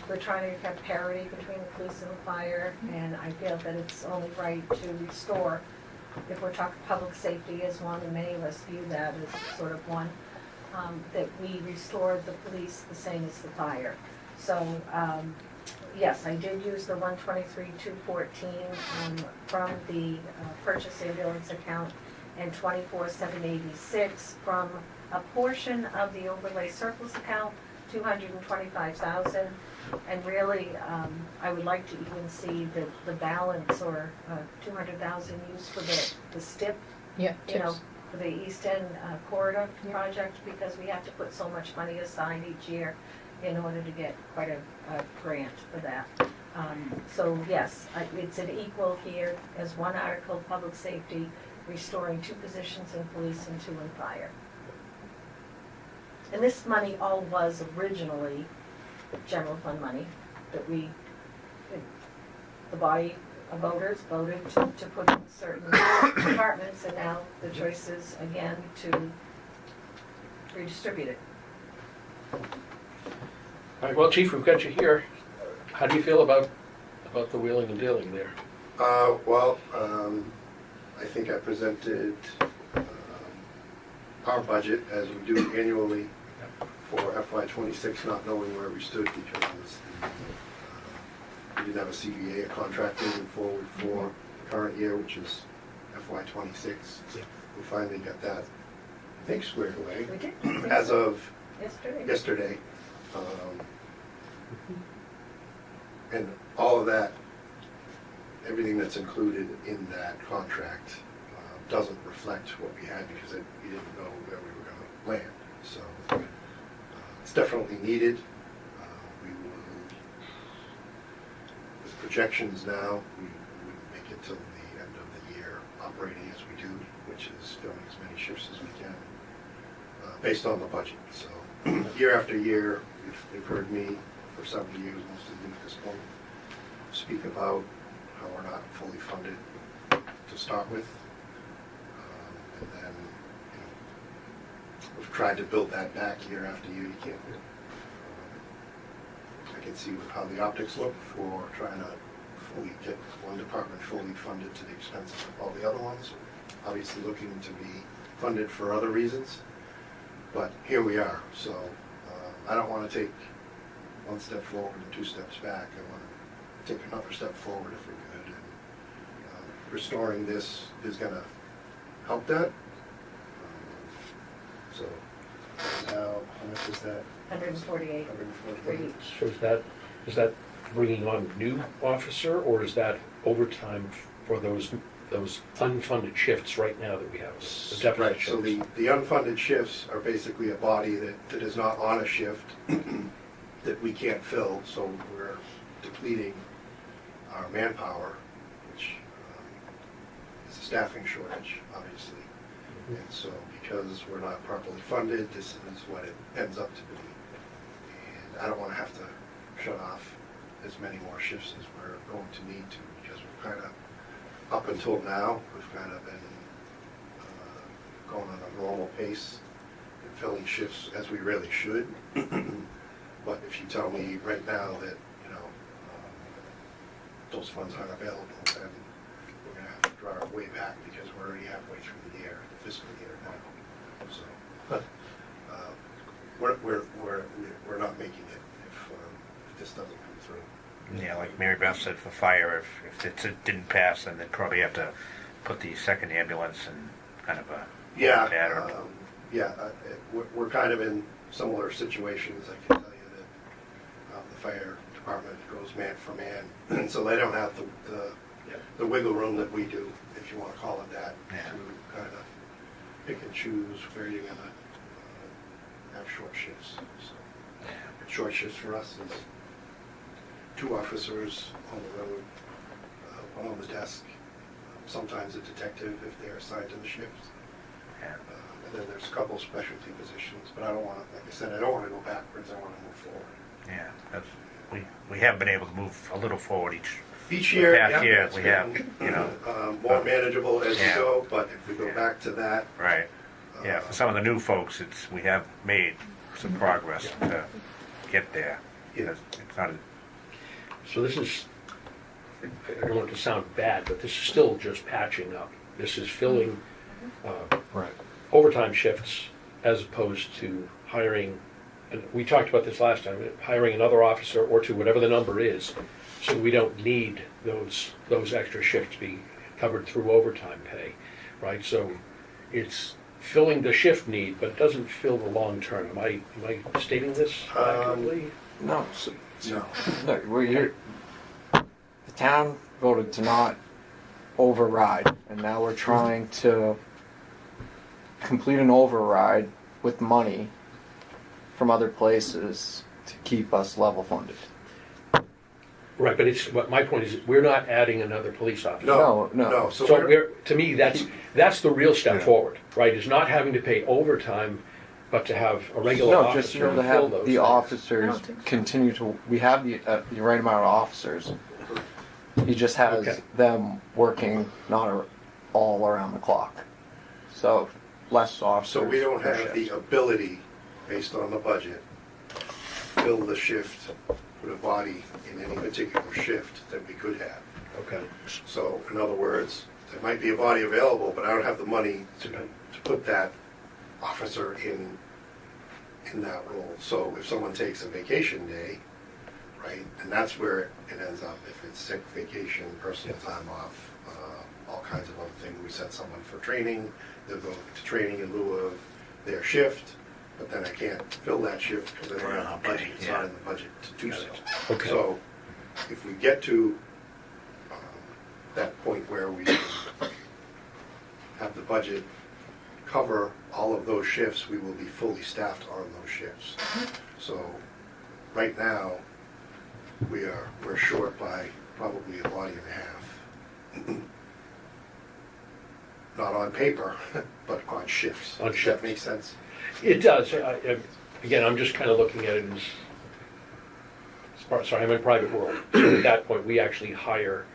we're trying to have parity between the police and the fire, and I feel that it's only right to restore, if we're talking public safety as one, and many of us view that as sort of one, that we restored the police the same as the fire. So, yes, I did use the 123,214 from the purchase ambulance account and 24,786 from a portion of the overlay surplus account, 225,000. And really, I would like to even see the balance or 200,000 used for the STIP, Yeah, you know, tips. for the East End corridor project, because we have to put so much money aside each year in order to get quite a grant for that. So yes, it's an equal here as one article, public safety, restoring 2 positions in police and 2 in fire. And this money all was originally general fund money that the body of voters voted to put in certain departments, and now the choice is again to redistribute it. All right, well, Chief, we've got you here. How do you feel about the wheeling and dealing there? Well, I think I presented our budget as we do annually for FY '26, not knowing where we stood because we didn't have a CBA, a contract moving forward for the current year, which is FY '26. Yeah. We finally got that, I think, squared away We did. as of Yesterday. yesterday. And all of that, everything that's included in that contract doesn't reflect what we had because we didn't know where we were going to land. So it's definitely needed. We will, with projections now, we wouldn't make it till the end of the year operating as we do, which is filling as many shifts as we can based on the budget. So year after year, you've heard me for several years, most of you at this point, speak about how we're not fully funded to start with. And then, we've tried to build that back year after year. You can't. I can see how the optics look for trying to fully get one department fully funded to the expense of all the other ones. Obviously looking to be funded for other reasons, but here we are. So I don't want to take one step forward and 2 steps back. I want to take another step forward if we could. And restoring this is going to help that. So now, how much is that? 148 for 148. each. So is that bringing on a new officer, or is that overtime for those unfunded shifts right now that we have? The deficit Right, so shifts? the unfunded shifts are basically a body that is not on a shift that we can't fill, so we're depleting our manpower, which is a staffing shortage, obviously. And so because we're not properly funded, this is what it ends up to be. And I don't want to have to shut off as many more shifts as we're going to need to, because we're kind of, up until now, we've kind of been going on a normal pace and filling shifts as we really should. But if you tell me right now that, those funds aren't available, then we're going to have to draw it way back because we're already halfway through the year, the fiscal year now. So we're not making it if this doesn't come through. Yeah, like Mary Beth said, for fire, if it didn't pass, then they'd probably have to put the second ambulance in kind of a pattern. We're kind of in similar situations. I can tell you that the fire department goes man for man, and so they don't have the wiggle room that we do, if you want to call it that, to kind of pick and choose where you're going to have short shifts. So, short shifts for us is 2 officers on the road, 1 on the desk, sometimes a detective if they're assigned to the shift. And then there's a couple of specialty positions, but I don't want to, like I said, I don't want to go backwards, I want to move forward. Yeah, we have been able to move a little forward Each year, past year, it's we been, have, more manageable as we Yeah. go, but if we go back to that. right. Yeah, for some of the new folks, we have made some progress to get there. Yeah. It's not, So this is, I don't want it to sound bad, but this is still just patching up. This is filling Right. overtime shifts as opposed to hiring, and we talked about this last time, hiring another officer or 2, whatever the number is, so we don't need those extra shifts to be covered through overtime pay, right? So it's filling the shift need, but it doesn't fill the long term. Am I stating this accurately? No, No. no, the town voted to not override, and now we're trying to complete an override with money from other places to keep us level funded. Right, but my point is, we're not adding another police officer. No. So So to me, that's the real step Yeah. forward, right? Is not having to pay overtime, but to have a regular No, officer just to be able to fill have those the things. I officers don't think so. continue to, we have the right amount of officers. He just has Okay. them working not all around the clock. So less officers. So we don't per have shift. the ability, based on the budget, to fill the shift with a body in any particular shift that we could have. Okay. So, in other words, there might be a body available, but I don't have the money to put that officer in that role. So if someone takes a vacation day, right, and that's where it ends up. If it's sick, vacation, personal time off, all kinds of other things. We set someone for training, they'll go to training in lieu of their shift, but then I can't fill that shift because I don't have the budget. It's not in the budget to do so. Okay. So if we get to that point where we have the budget cover all of those shifts, we will be fully staffed on those shifts. So right now, we're short by probably a body and a half. Not on paper, but on shifts. On Does shifts. that make sense? It does. Again, I'm just kind of looking at it sorry, I'm in private world. So at that point, we actually hire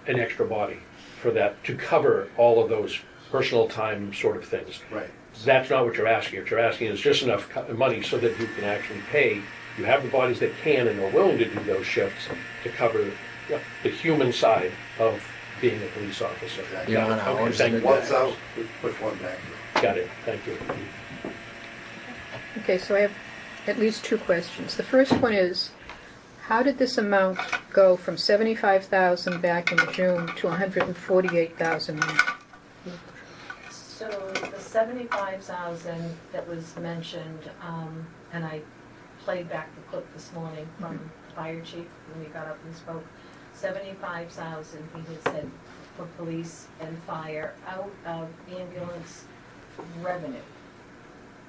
an extra body for that to cover all of those personal time sort of things. Right. That's not what you're asking. What you're asking is just enough money so that you can actually pay. You have the bodies that can and are willing to do those shifts to cover the human side of being a police officer. Exactly. Got it. Yeah, Okay, hours thank in you. a One's out, we put one back. Got it. Thank you. Okay, so I have at least two questions. The first one is, how did this amount go from 75,000 back in June to 148,000? So the 75,000 that was mentioned, and I played back the clip this morning from the fire chief when we got up and spoke. 75,000, he had said, for police and fire out of ambulance revenue.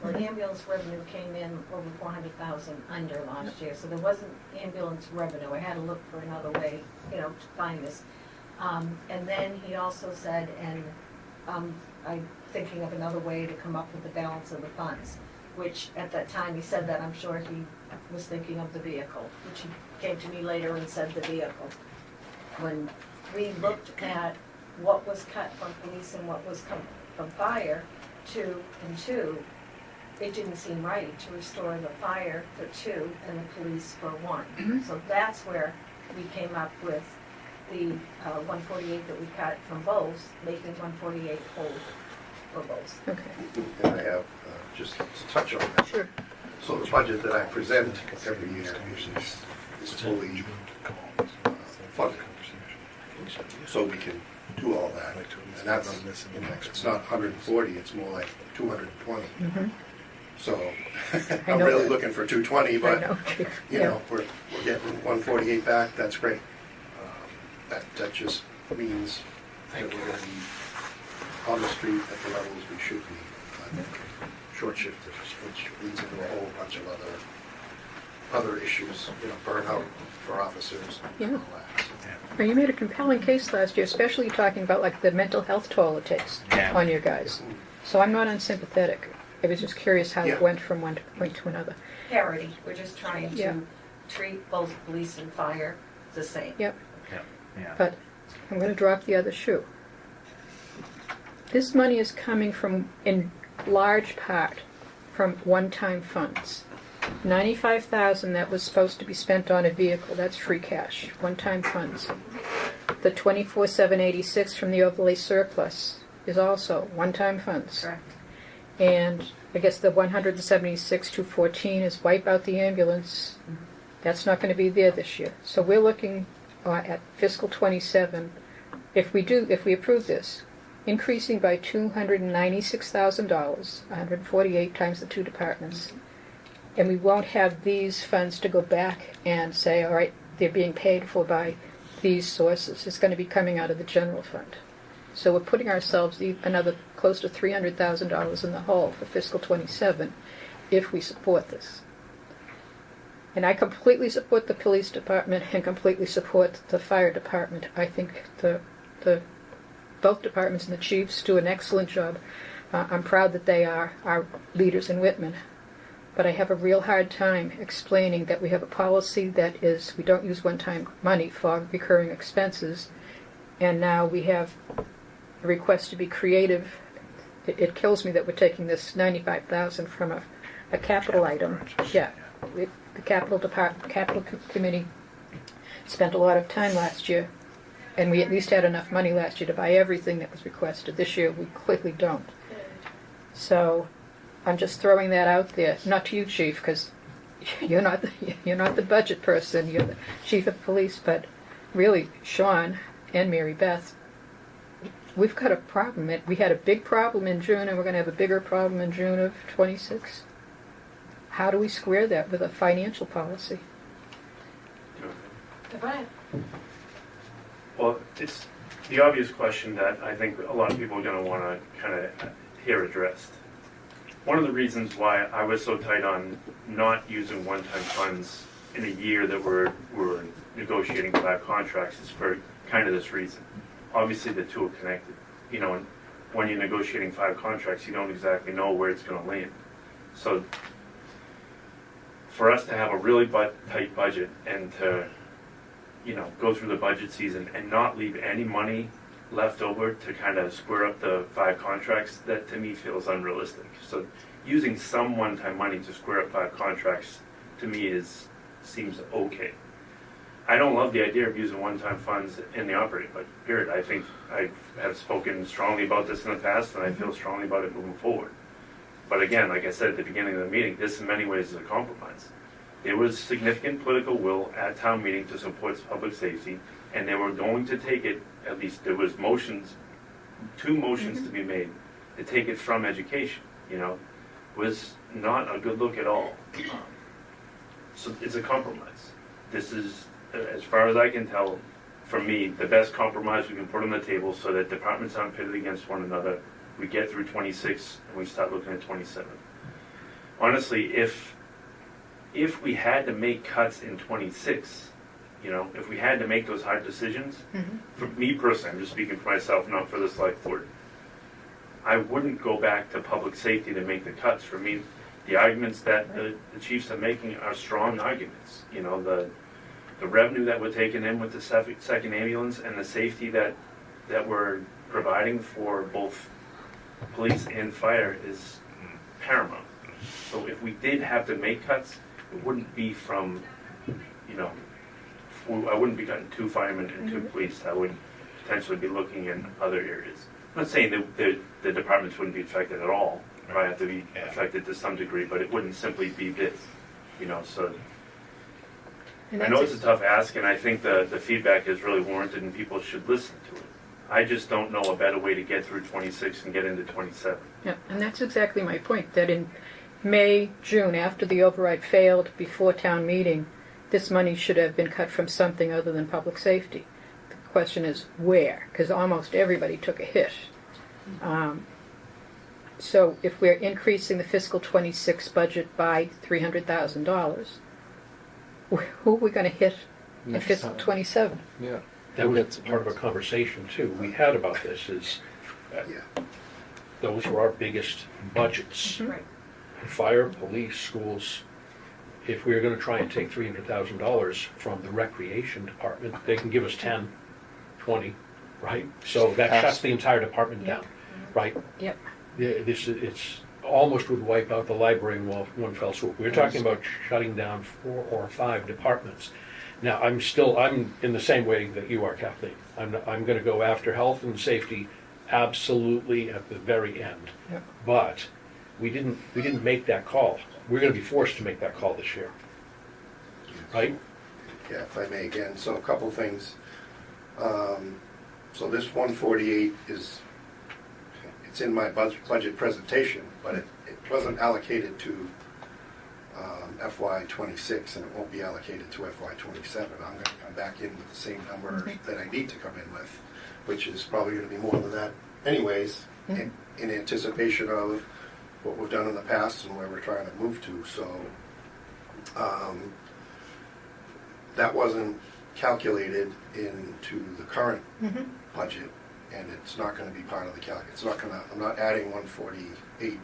Or ambulance revenue came in over 400,000 under last year, so there wasn't ambulance revenue. I had to look for another way, to find this. And then he also said, and I'm thinking of another way to come up with the balance of the funds, which at that time he said that, I'm sure he was thinking of the vehicle, which he came to me later and said the vehicle. When we looked at what was cut from police and what was cut from fire, 2 and 2, it didn't seem right to restore the fire for 2 and the police for 1. So that's where we came up with the 148 that we cut from both, making 148 whole for both. Okay, And I have, just to touch on that. sure. So the budget that I present every year is fully funded. So we can do all that. And that's, it's not 140, it's more like 220. So I I'm know really that. looking for 220, I but know. we're getting 148 back, that's great. That just means that we're going to be on the street at the levels we should be, short shifted, which leads into a whole bunch of other issues, burnout for officers and all that. So, Well, you made a compelling case last year, especially talking about like the mental health toll it takes Yeah. on your guys. So I'm not unsympathetic. I was just curious how Yeah. it went from one point to another. Parity, we're just trying Yeah. to treat both police and fire the same. Yep. Yeah. But I'm going to drop the other shoe. This money is coming from, in large part, from one-time funds. 95,000 that was supposed to be spent on a vehicle, that's free cash, one-time funds. The 24,786 from the overlay surplus is also one-time funds. Correct. And I guess the 176,214 is wipe out the ambulance. That's not going to be there this year. So we're looking at fiscal 27, if we approve this, increasing by $296,000, 148 times the two departments. And we won't have these funds to go back and say, all right, they're being paid for by these sources. It's going to be coming out of the general fund. So we're putting ourselves another close to $300,000 in the hole for fiscal 27 if we support this. And I completely support the police department and completely support the fire department. I think both departments and the chiefs do an excellent job. I'm proud that they are our leaders in Whitman. But I have a real hard time explaining that we have a policy that is, we don't use one-time money for recurring expenses, and now we have a request to be creative. It kills me that we're taking this 95,000 from a capital item. Yeah, the capital committee spent a lot of time last year, and we at least had enough money last year to buy everything that was requested. This year we clearly don't. So I'm just throwing that out there, not to you, Chief, because you're not the budget person, you're the chief of police, but really, Sean and Mary Beth, we've got a problem. We had a big problem in June, and we're going to have a bigger problem in June of 26. How do we square that with a financial policy? Right. Well, it's the obvious question that I think a lot of people are going to want to kind of hear addressed. One of the reasons why I was so tight on not using one-time funds in a year that we're negotiating 5 contracts is for kind of this reason. Obviously, the two are connected. You know, when you're negotiating 5 contracts, you don't exactly know where it's going to land. So, for us to have a really tight budget and to, you know, go through the budget season and not leave any money left over to kind of square up the 5 contracts, that to me feels unrealistic. So using some one-time money to square up 5 contracts to me seems okay. I don't love the idea of using one-time funds in the operating budget, period. I think I have spoken strongly about this in the past, and I feel strongly about it moving forward. But again, like I said at the beginning of the meeting, this in many ways is a compromise. There was significant political will at town meeting to support public safety, and they were going to take it, at least there was motions, 2 motions to be made, to take it from education, you know, was not a good look at all. So it's a compromise. This is, as far as I can tell, for me, the best compromise we can put on the table so that departments aren't pitted against one another. We get through 26 and we start looking at 27. Honestly, if we had to make cuts in 26, you know, if we had to make those hard decisions, for me personally, I'm just speaking for myself, not for the select board, I wouldn't go back to public safety to make the cuts. For me, the arguments that the chiefs are making are strong arguments. You know, the revenue that we're taking in with the second ambulance and the safety that we're providing for both police and fire is paramount. So if we did have to make cuts, it wouldn't be from, you know, I wouldn't be cutting 2 firemen and 2 police. I would potentially be looking in other areas. I'm not saying that the departments wouldn't be affected at all. Probably have to be affected to some degree, but it wouldn't simply be this, you know. So I know it's a tough ask, and I think the feedback is really warranted, and people should listen to it. I just don't know a better way to get through 26 and get into 27. Yeah, and that's exactly my point, that in May, June, after the override failed, before town meeting, this money should have been cut from something other than public safety. The question is where, because almost everybody took a hit. So if we're increasing the fiscal 26 budget by $300,000, who are we going to hit in fiscal 27? Yeah. That was part of a conversation too we had about this, is those were our biggest budgets. Right. Fire, police, schools. If we were going to try and take $300,000 from the recreation department, they can give us 10, 20, right? So that shuts the entire department down, right? Yep. It's almost would wipe out the library in one fell swoop. We're talking about shutting down 4 or 5 departments. Now, I'm in the same way that you are, Kathleen. I'm going to go after health and safety absolutely at the very end. Yep. But we didn't make that call. We're going to be forced to make that call this year, right? Yeah, if I may again, so a couple things. So this 148 it's in my budget presentation, but it wasn't allocated to FY 26, and it won't be allocated to FY 27. I'm going to come back in with the same number that I need to come in with, which is probably going to be more than that anyways, in anticipation of what we've done in the past and where we're trying to move to. So that wasn't calculated into the current budget, and it's not going to be part of the calculation. It's not going to. I'm not adding 148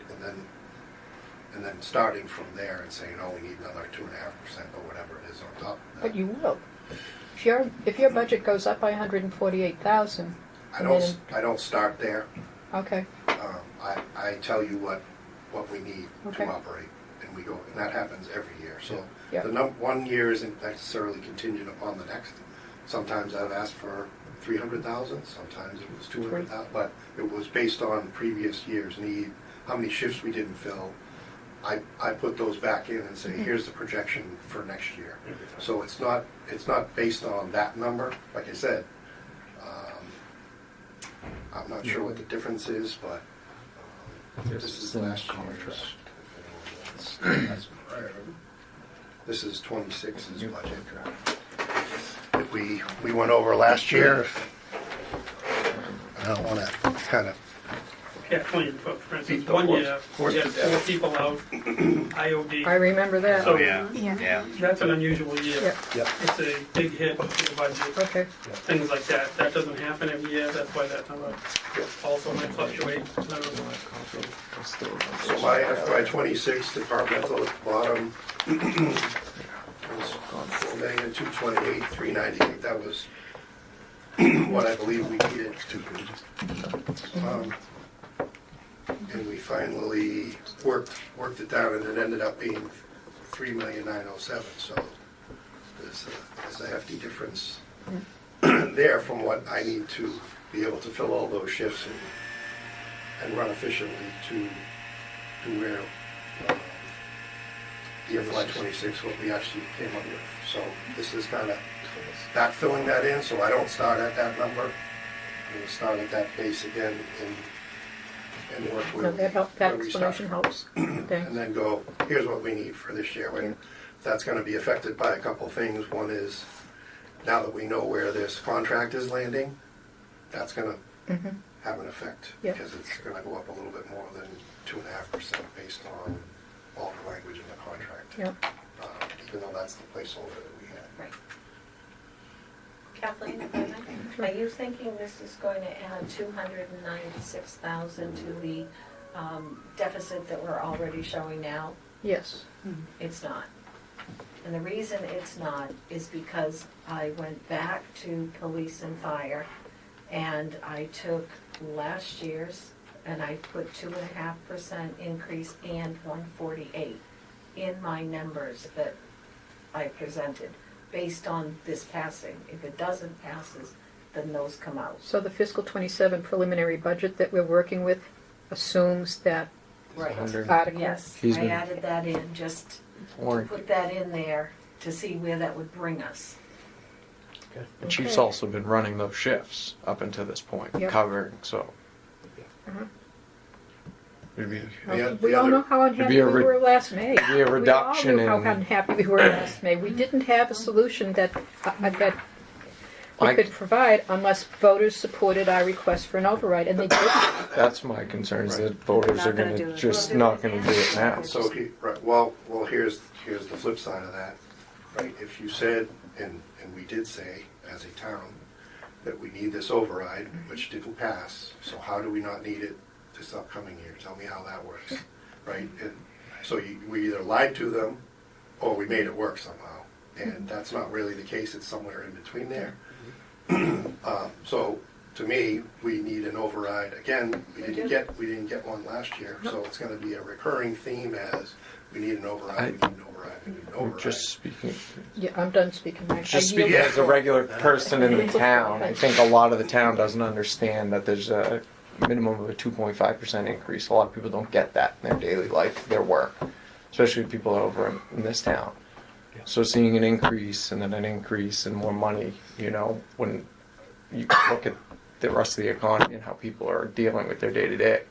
and then starting from there and saying, oh, we need another 2.5% or whatever it is on top of that. But you will. If your budget goes up by 148,000, I don't start there. okay. I tell you what we need Okay. to operate, and we go, and that happens every year. So Yeah. the one year isn't necessarily contingent upon the next. Sometimes I've asked for 300,000. Sometimes it was 200,000, but it was based on previous year's need, how many shifts we didn't fill, I put those back in and say, here's the projection for next year. So it's not based on that number, like I said. I'm not sure what the difference is, but this is last year's. This is 26's budget. If we went over last year, I don't want to kind of. Kathleen, for instance, one year, we had 4 people out, IOD. I remember that. So Yeah. that's an unusual year. Yep. Yep. It's a big hit to the budget, Okay. things like that. That doesn't happen every year, that's why that number also might fluctuate. So my FY '26 departmental at the bottom was $4,228,398. That was what I believe we needed. And we finally worked it down, and it ended up being $3,907,000. So there's a hefty difference there from what I need to be able to fill all those shifts and run efficiently to where the FY '26 what we actually came up with. So this is kind of backfilling that in, so I don't start at that number. I'm going to start at that base again and work No, with that where we start. explanation helps. Thanks. And then go, here's what we need for this year. And that's going to be affected by a couple things. One is, now that we know where this contract is landing, that's going to have an effect. Yep. Because it's going to go up a little bit more than 2.5% based on all the language in the contract. Yep. Even though that's the placeholder that we had. Right. Kathleen, if I may, are you thinking this is going to add 296,000 to the deficit that we're already showing now? Yes. It's not. And the reason it's not is because I went back to police and fire and I took last year's and I put 2.5% increase and 148 in my numbers that I presented based on this passing. If it doesn't passes, then those come out. So the fiscal '27 preliminary budget that we're working with assumes that Right. article? Yes, He's I been- added that in just to Warren, put that in there to see where that would bring us. the chief's Okay. also been running those shifts up until this point, Yep. covering, so. Mhm. It'd be, We all know how unhappy be a we re- were last May. be a reduction We all knew how in- unhappy we were last May. We didn't have a solution that we I- could provide unless voters supported our request for an override, and they didn't. that's my concern, is that voters Not are gonna gonna do it. just not gonna do it now. So, right, well, here's the flip side of that, right? If you said, and we did say, as a town, that we need this override, which didn't pass, so how do we not need it this upcoming year? Tell me how that works, right? And so we either lied to them, or we made it work somehow, and that's not really the case. It's somewhere in between there. So, to me, we need an override. Again, we didn't get one last year, so it's going to be a recurring theme as we need an override, we need an override, we need an override. Just speaking, Yeah, I'm done speaking. I just yield. speaking as a regular person in the town, I think a lot of the town doesn't understand that there's a minimum of a 2.5% increase. A lot of people don't get that in their daily life, their work, especially people over in this town. So seeing an increase and then an increase and more money, when you look at the rest of the economy and how people are dealing with their day to day,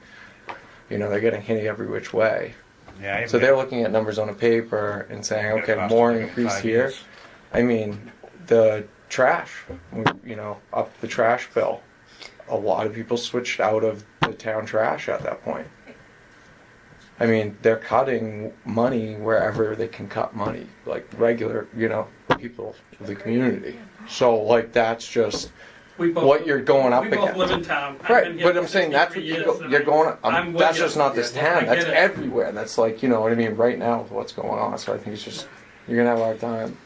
they're getting hit every which way. Yeah. So they're looking at numbers on a paper and saying, Gonna okay, cost more them increase 5 here. years. I mean, the trash, up the trash bill. A lot of people switched out of the town trash at that point. I mean, they're cutting money wherever they can cut money, like regular, people of the community. So, that's just We both- what you're going up We both against. live in town. I've been Right, here but for I'm saying that's 63 what years, and you're going. I'm with That's you. just not this Yeah, town. I That's get it. everywhere. That's like what I mean. Right now with what's going on, so I think it's just you're gonna have a hard time.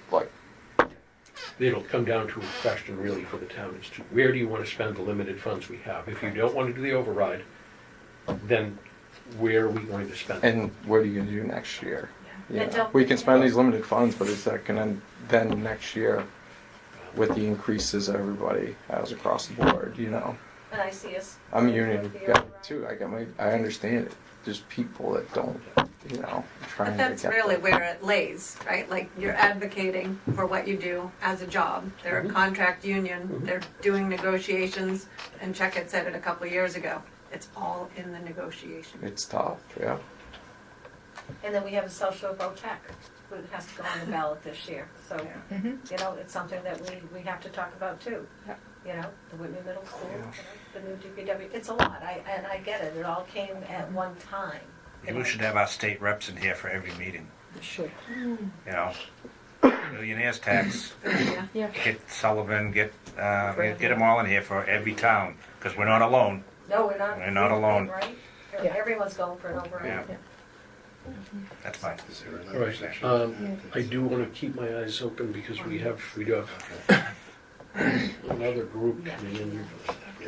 It'll come down to a question really for the town is to where do you want to spend the limited funds we have? If you don't want to do the override, then where are we going to spend? And what are you gonna do next year? And don't We can forget- spend these limited funds, but is that gonna then next year with the increases everybody has across the board? And I see us. I'm a union guy too. I understand it. There's people that don't, trying But that's to get really that. where it lays, right? Like, you're advocating for what you do as a job. They're a contract union, they're doing negotiations, and Chuck had said it a couple of years ago. It's all in the negotiation. It's tough, yeah. And then we have a social tech, that has to go on the ballot this year. So, it's something that we have to talk about too. Yeah. The Whitman Middle School, the new DPW. It's a lot, and I get it. It all came at one time. Maybe we should have our state reps in here for every meeting, Sure. Millionaire's tax, Yeah. get Sullivan, get them all in here for every town, because we're not alone. No, we're not. We're not alone. Right? Yeah. Everyone's going for an override. Yeah. That's fine. All right. I do want to keep my eyes open because we do have another group coming in.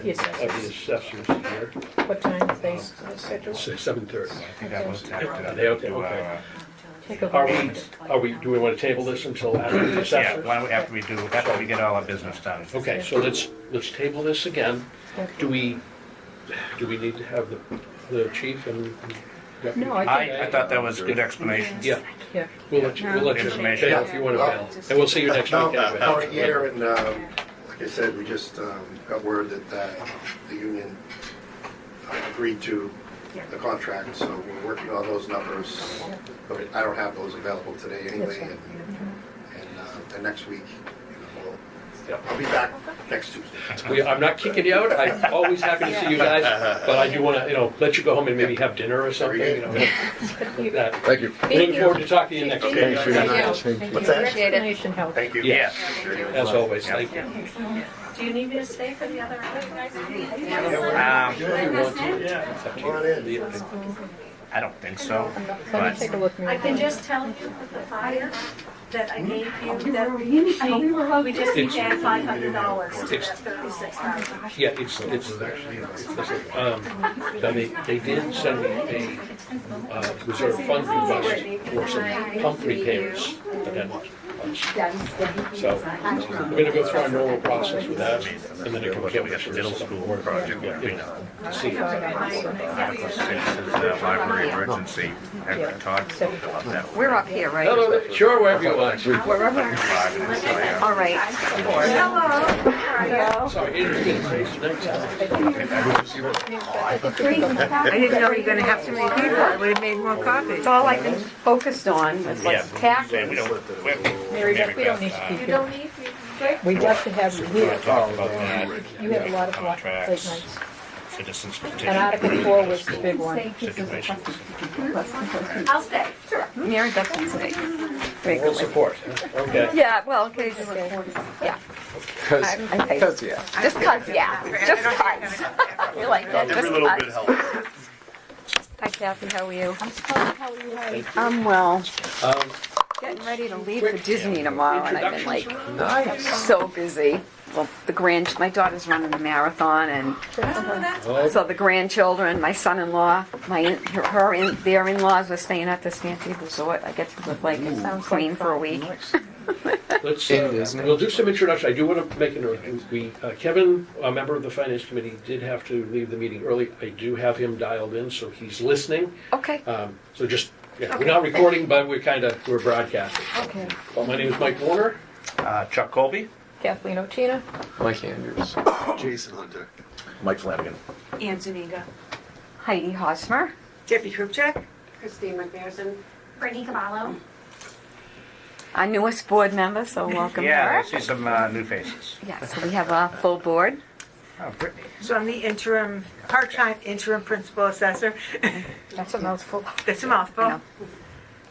Yes, Of the assessors here. What time is they scheduled? 7:30. I think that was after. They okay, okay. Take a vote. Do we want to table this until after the Yeah, assessors? why don't we, after we get all our business done. Okay, so let's table this again. Do we need to have the chief and deputy? No, I think- I thought that was good explanation. Yeah, Yeah. we'll let you Information. bail if you want to bail. And we'll see you next No, week anyway. out here, and like I said, we just got word that the union agreed to the contract, so we're working on those numbers. But I don't have those available today anyway, and next week, I'll be back next Tuesday. I'm not kicking you out. I'm always happy to see you guys, but I do want to, let you go home and maybe have dinner or something, that. Thank you. Looking forward to talking to you next week. Thank you. Thank you. What's that? Explanation helps. Thank you. Yeah, as always, thank you. Do you need me to stay for the other guys? Come on in. I don't think so, Let me but take a look. I can just tell you with the fire that I gave you, that we just need to add $500 to that 36,000. Yeah, now they did send me a reserve fund request for some pump repairs. So we're gonna go through our normal process with that, and then it can get with the middle school project. See. Article 6 is library emergency. Todd. We're up here, right? Hello, sure, wherever you want. All right. Sorry, Adrian's getting crazy next I didn't know you were gonna have so many people. I would have made more copies. It's all I've been focused on was Yeah, what's taxes. we don't, Mary Beth, we don't need to keep You you. don't need me? We'd love to have you here. talk about that. You have a lot of late Contracts, nights. citizens And petition, Article 4 was the big one. situations. I'll stay. Sure. Mary Beth can stay. Full support, okay. Yeah, well, okay, yeah. Because, yeah. Just cause, yeah. Just cause. We like that, just Every little bit cause. helps. Hi Kathy, how are you? How are you, Harry? I'm well. Um, Getting ready to leave for Disney tomorrow, and I've been like so busy. Well, my daughter's running a marathon, and so the grandchildren, my son-in-law, their in-laws were staying at this fancy resort. I get to live like a queen for a week. Let's, In Disney. we'll do some introduction. I do want to make a note. Kevin, a member of the Finance Committee, did have to leave the meeting early. I do have him dialed in, so he's listening. Okay. So just, we're not recording, but we're broadcasting. Okay. Well, my name is Mike Warner. Chuck Colby? Kathleen O'Tina. Mike Andrews. Jason Hunter. Mike Flanagan. Ann Zuniga. Heidi Hosmer. Debbie Krupchak? Christine McPherson. Brittany Cavallo. Our newest board member, so welcome Yeah, her. I see some new faces. Yeah, so we have a full board. Oh, Brittany. So I'm the interim, part-time interim principal assessor. That's a mouthful. That's a I mouthful. know.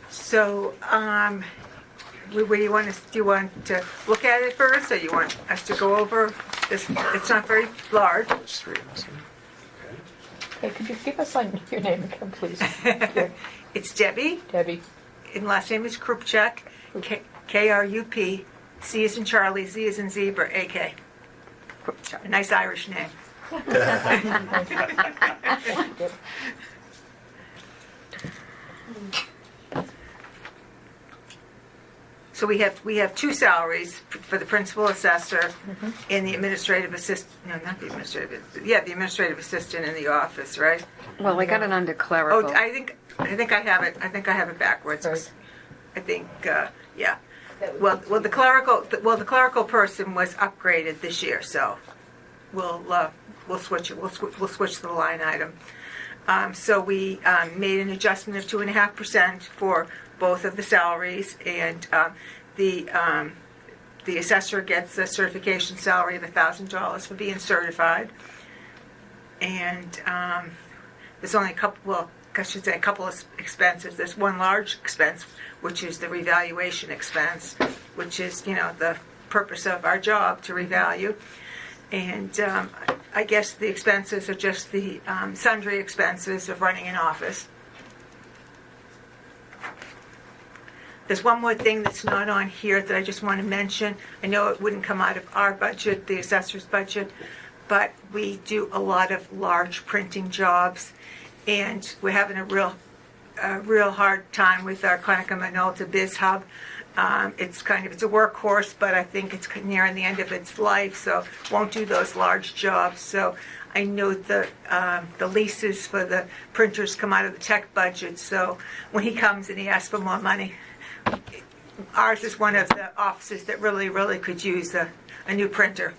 So, what do you want us, do you want to look at it first, or you want us to go over this? It's not very large. There's three of us. Hey, could you give us your name again, please? It's Debbie, Debbie. and last name is Krupchak, K-R-U-P, C as in Charlie, Z as in zebra, A-K. A nice Irish name. So we have two salaries for the principal assessor and the administrative assistant, no, not the administrative, yeah, the administrative assistant in the office, right? Well, I got it under clerical. Oh, I think I have it backwards. Right. I think, yeah. Well, the clerical person was upgraded this year, so we'll switch it. We'll switch the line item. So we made an adjustment of 2.5% for both of the salaries, and the assessor gets a certification salary of $1,000 for being certified. And there's only a couple of expenses. There's one large expense, which is the revaluation expense, which is, the purpose of our job, to revalue. And I guess the expenses are just the sundry expenses of running an office. There's one more thing that's not on here that I just want to mention. I know it wouldn't come out of our budget, the assessor's budget, but we do a lot of large printing jobs, and we're having a real hard time with our Conica Minolta Biz Hub. It's a workhorse, but I think it's nearing the end of its life, so won't do those large jobs. So I know the leases for the printers come out of the tech budget, so when he comes and he asks for more money, ours is one of the offices that really could use a new printer.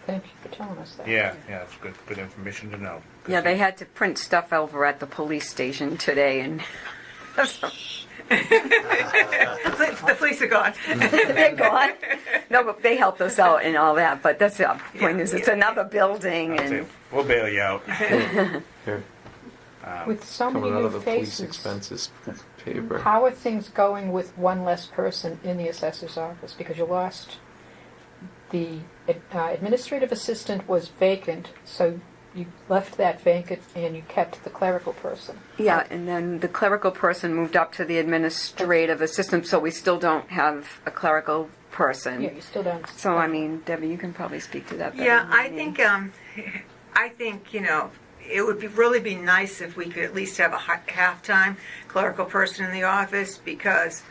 Thank you for telling us that. Yeah, it's good information to know. Yeah, they had to print stuff over at the police station today, and The police are gone. they're gone. No, but they helped us out and all that. But that's the point. It's another building, and We'll bail you out. With so many Coming out new of the police faces, expenses paper. how are things going with one less person in the assessor's office? Because you lost the administrative assistant was vacant, so you left that vacant and you kept the clerical person. yeah, and then the clerical person moved up to the administrative assistant, so we still don't have a clerical person. Yeah, you still don't. So I mean, Debbie, you can probably speak to that better. Yeah, than I me. think it would really be nice if we could at least have a half-time clerical person in the office, because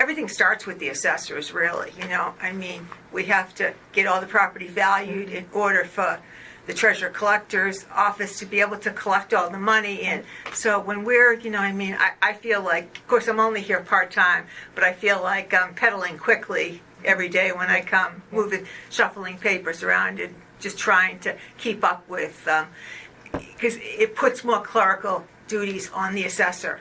everything starts with the assessors, really. I mean, we have to get all the property valued in order for the treasurer collector's office to be able to collect all the money. And so when we're, I feel like, of course, I'm only here part-time, but I feel like I'm pedaling quickly every day when I come, shuffling papers around and just trying to keep up with, because it puts more clerical duties on the assessor.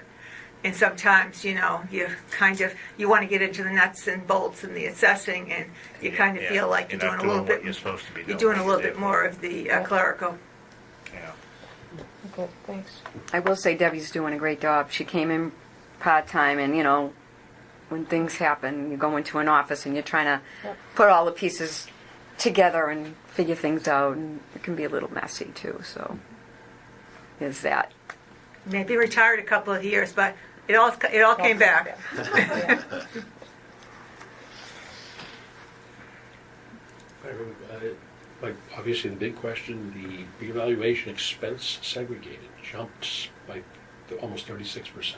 And sometimes, you want to get into the nuts and bolts and the assessing, and you kind of feel like you're doing a little bit. What you're supposed to be doing. You're doing a little bit more of the clerical. Yeah. Okay, thanks. I will say Debbie's doing a great job. She came in part-time, and when things happen, you go into an office and you're trying to put all the pieces together and figure things out, and it can be a little messy too, so there's that. Maybe retired a couple of years, but it all came back. Like, obviously, the big question, the reevaluation expense segregated jumped by almost 36%.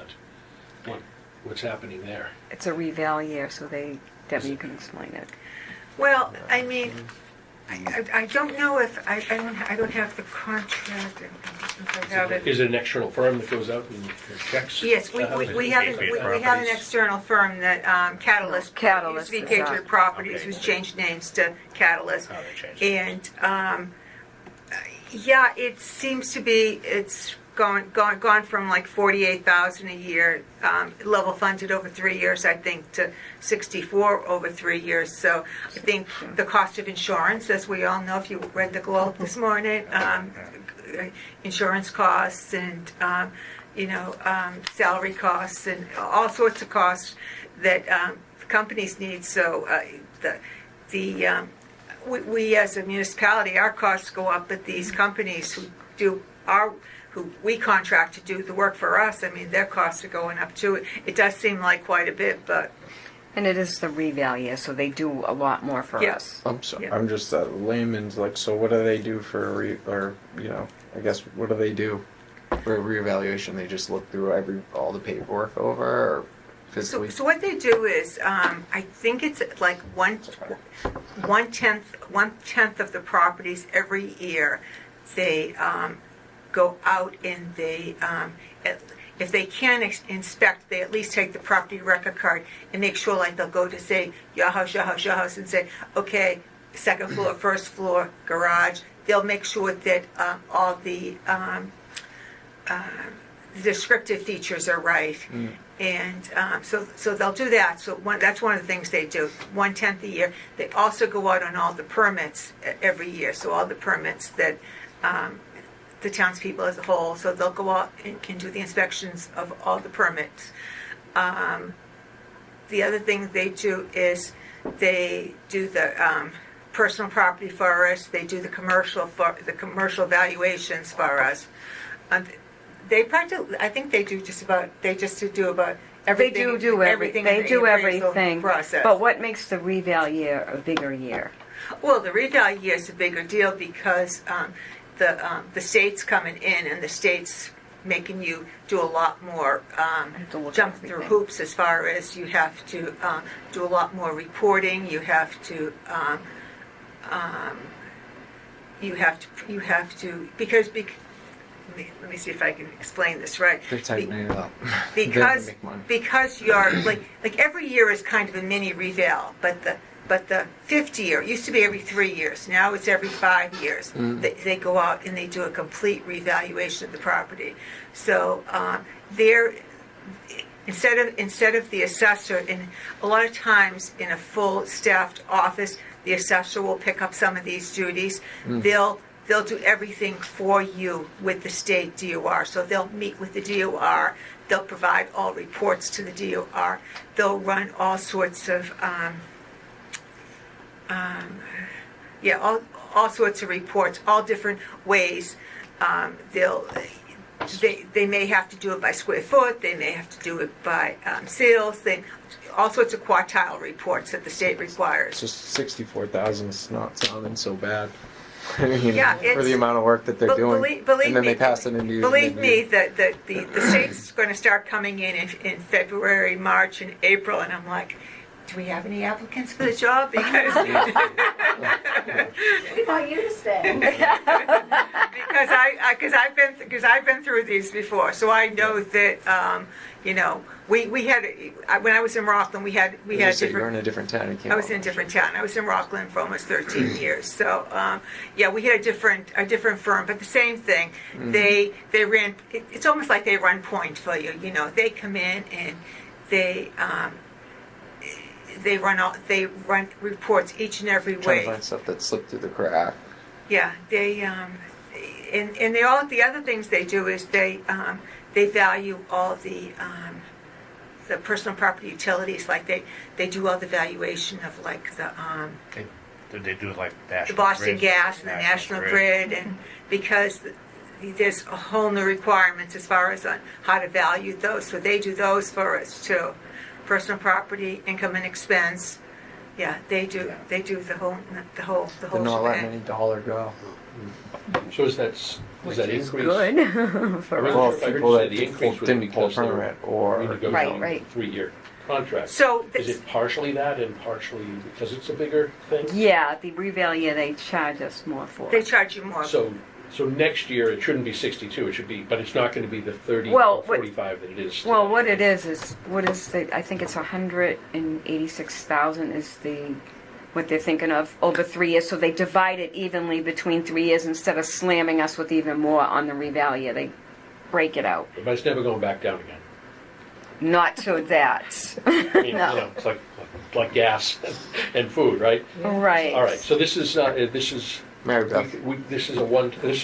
What's happening there? It's a reval year, so Debbie, you can explain it. Well, I mean, I don't know if I don't have the contract. If I have it. Is it an external firm that goes out and checks? Yes, we have an external firm that Catalyst. Catalyst, Used to be Patriot exactly. Properties, Okay. who's changed names to Catalyst. Oh, they changed it. And it seems to be it's gone from like 48,000 a year, level funded over 3 years, I think, to 64 over 3 years. So I think the cost of insurance, as we all know, if you read the Globe this morning, insurance costs and salary costs and all sorts of costs that companies need. So we as a municipality, our costs go up, but these companies who we contract to do the work for us, I mean, their costs are going up too. It does seem like quite a bit, but. And it is the reval year, so they do a lot more for us. I'm sorry. Yeah. I'm just that layman's so what do they do for I guess what do they do for reevaluation? They just look through all the paperwork over, or physically? So what they do is, I think it's like one tenth of the properties every year. They go out and they, if they can inspect, they at least take the property record card and make sure, like they'll go to say your house, and say, okay, second floor, first floor, garage. They'll make sure that all the descriptive features are right. And so they'll do that. So that's one of the things they do, 1/10 a year. They also go out on all the permits every year. So all the permits that the townspeople as a whole. So they'll go out and can do the inspections of all the permits. The other thing they do is they do the personal property for us. They do the commercial valuations for us. They practically, I think they do do about everything. They do everything. They in the do appraisal everything. process. But what makes the reval year a bigger year? Well, the reval year is a bigger deal because the state's coming in and the state's making you do a lot more jump through hoops as far as you have to do a lot more reporting. You have to because let me see if I can explain this right. They're tightening it up. Because you're like every year is kind of a mini reval, but the fifth year, it used to be every 3 years. Now it's every 5 years. They go out and they do a complete revaluation of the property. So instead of the assessor, and a lot of times in a full staffed office, the assessor will pick up some of these duties. They'll do everything for you with the state DOR. So they'll meet with the DOR. They'll provide all reports to the DOR. They'll run all sorts of all sorts of reports, all different ways. They may have to do it by square foot. They may have to do it by sales. All sorts of quartile reports that the state requires. Just 64,000 is not sounding so bad. I mean, Yeah, for the amount of work that they're doing, believe and then me, they pass it into. Believe me, that the state's going to start coming in February, March, and April, and I'm like, do we have any applicants for the job? Because We want you to stay. because I've been through these before, so I know that we had when I was in Rockland we had You're in a different town. You can't I was in a different town. I was in Rockland for almost 13 years. So, we had a different firm, but the same thing. They ran. It's almost like they run point for you. They come in and they run reports each and every trying way. to find stuff that slipped through the crack. Yeah, they and they all the other things they do is they value all the personal property utilities. Like they do all the valuation of like They do like the Boston Gas and the National Grid, and because there's a whole new requirements as far as on how to value those, so they do those for us too. Personal property, income and expense. Yeah, they do the whole They're not letting any dollar go. So is that increase? Good. For Well, I heard people you say that the increase was didn't pull because they were permit or renegotiating Right. 3-year contract. So Is it partially that and partially because it's a bigger thing? Yeah, the reval year they charge us more for. they charge you more. So next year it shouldn't be 62. It should be, but it's not going to be the 30 Well, or 45 that it is. Well, today. what it is what is the? I think it's 186,000 is what they're thinking of over 3 years. So they divide it evenly between 3 years instead of slamming us with even more on the reval year. They break it out. But it's never going back down again. Not to that. I mean, it's like gas and food, right? Right. All right. So this is Mary Beth. this is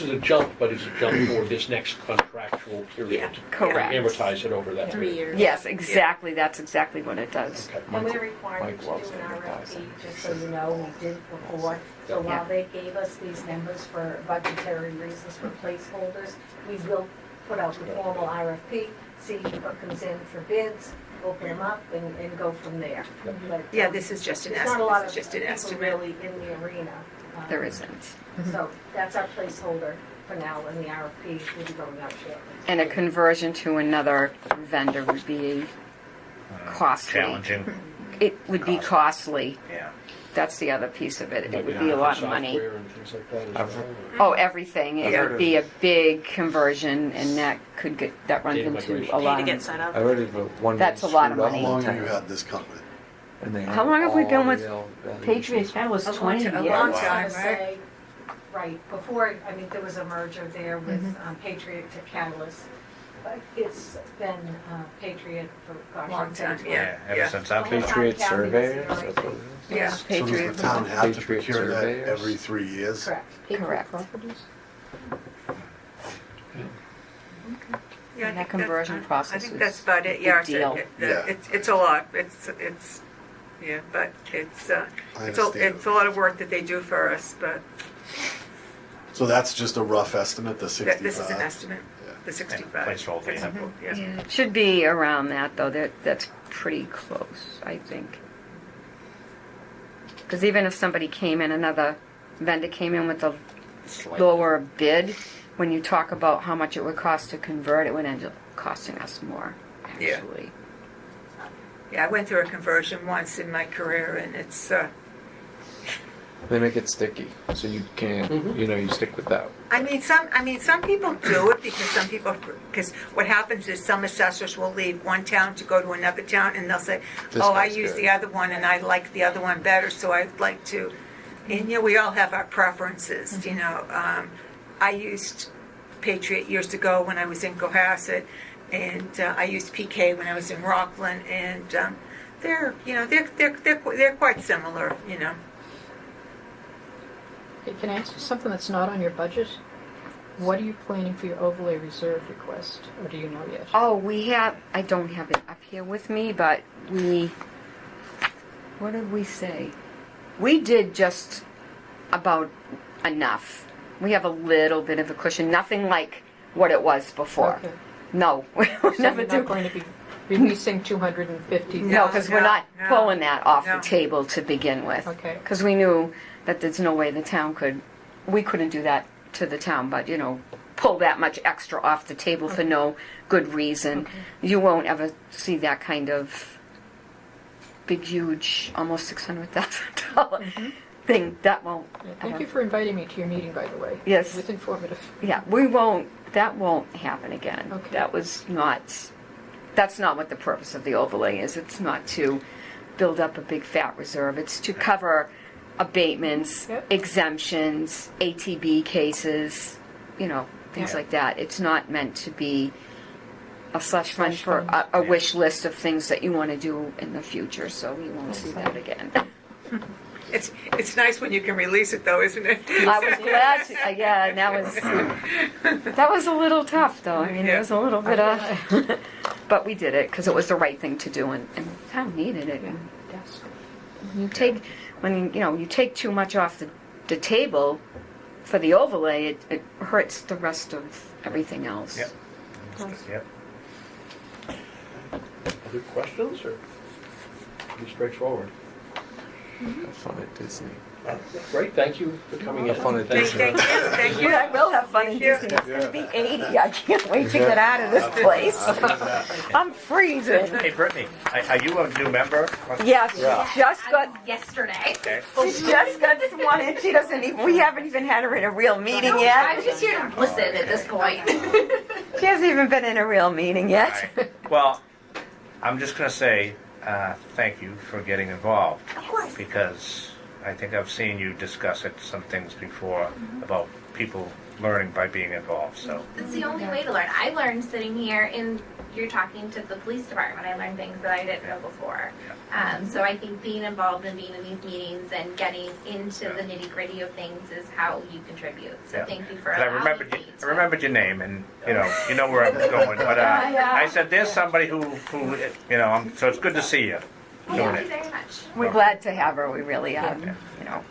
a jump, but it's a jump for this next contractual period. Correct. Amortize it over that 3 period. years. Yes, exactly. That's exactly what it does. Okay. And we're required Mike to loves do an advertising. RFP, just so you know, we did before. So while they gave us these numbers for budgetary reasons for placeholders, we will put out the formal RFP, see what comes in for bids, open them up and go from there. But, Yeah, this is just an there's not a lot estimate. of Just an people estimate. really in the arena. There isn't. So that's our placeholder for now, and the RFP will be going out shortly. And a conversion to another vendor would be costly. Challenging. It would be costly. Yeah. That's the other piece of it. It Like would be a lot of software money. and things like that as I've- well, Oh, everything. It heard would of be a big conversion, and that runs Data into migration. a Pay lot to of. get set up. I heard of one. That's a lot of screwed up money. How long one have you time, had this company? and they How long have we all been with real valuations. Patriots? That was A long 20 time- a years. long I time. was gonna say, right, before, I mean, there was a merger there with Mm-hmm. Patriot to Catalyst. But it's been Patriot for, gosh, Long I'd say time, 20. yeah. Ever since I've The been. whole time Patriot Kathy was surveyors. here, I That's what think. it is. Yeah. So does Patriot. the town have to Patriot procure that surveyors? every 3 years? Correct. Correct. Properties? Yeah, I And that think conversion that's- process I think is that's about it, a yeah. big deal. Yeah. It's a lot, it's, yeah, but it's understand. a lot of work that they do for us, but So that's just a rough estimate, the 65? this is an estimate, Yeah. the 65. Placeholder, It's yeah. simple, yeah. Yeah, it should be around that, though. That's pretty close, I think. Because even if somebody came in, another vendor came in with a lower bid, when you talk about how much it would cost to convert, it would end up costing us more, Yeah. actually. Yeah, I went through a conversion once in my career, and it's, They make it sticky, so you can't. You know, you stick with that. I mean, some people do it because what happens is some assessors will leave one town to go to another town, and they'll say, This "Oh, I guy's use good." the other one, and I like the other one better, so I'd like to." And we all have our preferences. I used Patriot years ago when I was in Cohasset, and I used PK when I was in Rockland, and they're quite similar. Hey, can I ask you something that's not on your budget? What are you planning for your overlay reserve request, or do you know yet? Oh, I don't have it up here with me, but what did we say? We did just about enough. We have a little bit of a cushion, nothing like what it was before. Okay. No, we So never you're do. not going to be releasing 250? No, because we're not no, pulling that off no. the table to begin with. Okay. Because we knew that there's no way the town we couldn't do that to the town, but, pull that much extra off the table for no good reason. Okay. You won't ever see that kind of big, huge, almost $600,000 thing. That won't. Yeah, thank you for inviting me to your meeting, by the way. Yes. It was informative. Yeah, that won't happen again. Okay. That's not what the purpose of the overlay is. It's not to build up a big fat reserve. It's to cover abatements, Yep. exemptions, ATB cases, things Yeah. like that. It's not meant to be a slush fund Slush for fund. a wish list of things that you want to do in the future, so we won't see that again. It's nice when you can release it, though, isn't it? I was glad to, yeah, and that was a little tough, though. I mean, Yeah. it was a little bit of, but we did it because it was the right thing to do, and the town needed it. And Yes. when you take too much off the table for the overlay, it hurts the rest of everything else. Yep. Yep. Other questions, or pretty straightforward? Have fun at Disney. Great, thank you for coming in. Have fun at Thanks. Disney. Thank you. I will have fun in Disney. It's going to be 80. I can't wait to get out of this place. I'm freezing. Hey, Brittany, are you a new member? Yeah, she just got Yesterday. Okay. She just got sworn in. She doesn't even. We haven't even had her in a real meeting I'm yet. just here to listen at this point. She hasn't even been in a real meeting yet. Well, I'm just going to say thank you for getting involved. Of course. Because I think I've seen you discuss some things before about people learning by being involved. So It's the only way to learn. I learned sitting here and you're talking to the police department. I learned things that I didn't know before. So I think being involved and being in these meetings and getting into the nitty gritty of things is how you contribute. So Yeah. thank you for 'cause I allowing remembered me to. I remembered your name, and you know where I'm going. But I said there's somebody who so it's good to see you doing Thank you it. very much. We're glad to have her. We really are. Yeah.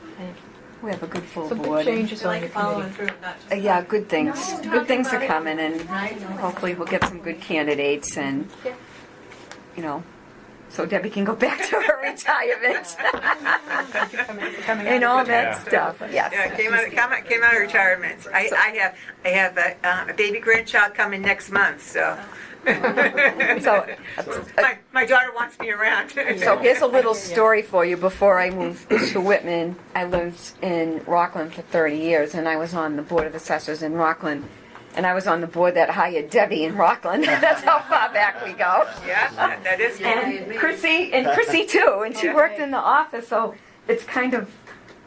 We have a good full Some big board. changes on your committee. through, not just Yeah, good things. No, Good things talking are about coming, and hopefully we'll get some good candidates, and so Debbie can go back to her retirement and all that Yeah. stuff. Yes. Yeah, came out of retirement. I have a baby grandchild coming next month, so So, My daughter wants me around. so here's a little story for you. Before I moved to Whitman, I lived in Rockland for 30 years, and I was on the Board of Assessors in Rockland. And I was on the board that hired Debbie in Rockland. That's how far back we go. Yeah, that is. And Chrissy too, and she worked in the office, so it's kind of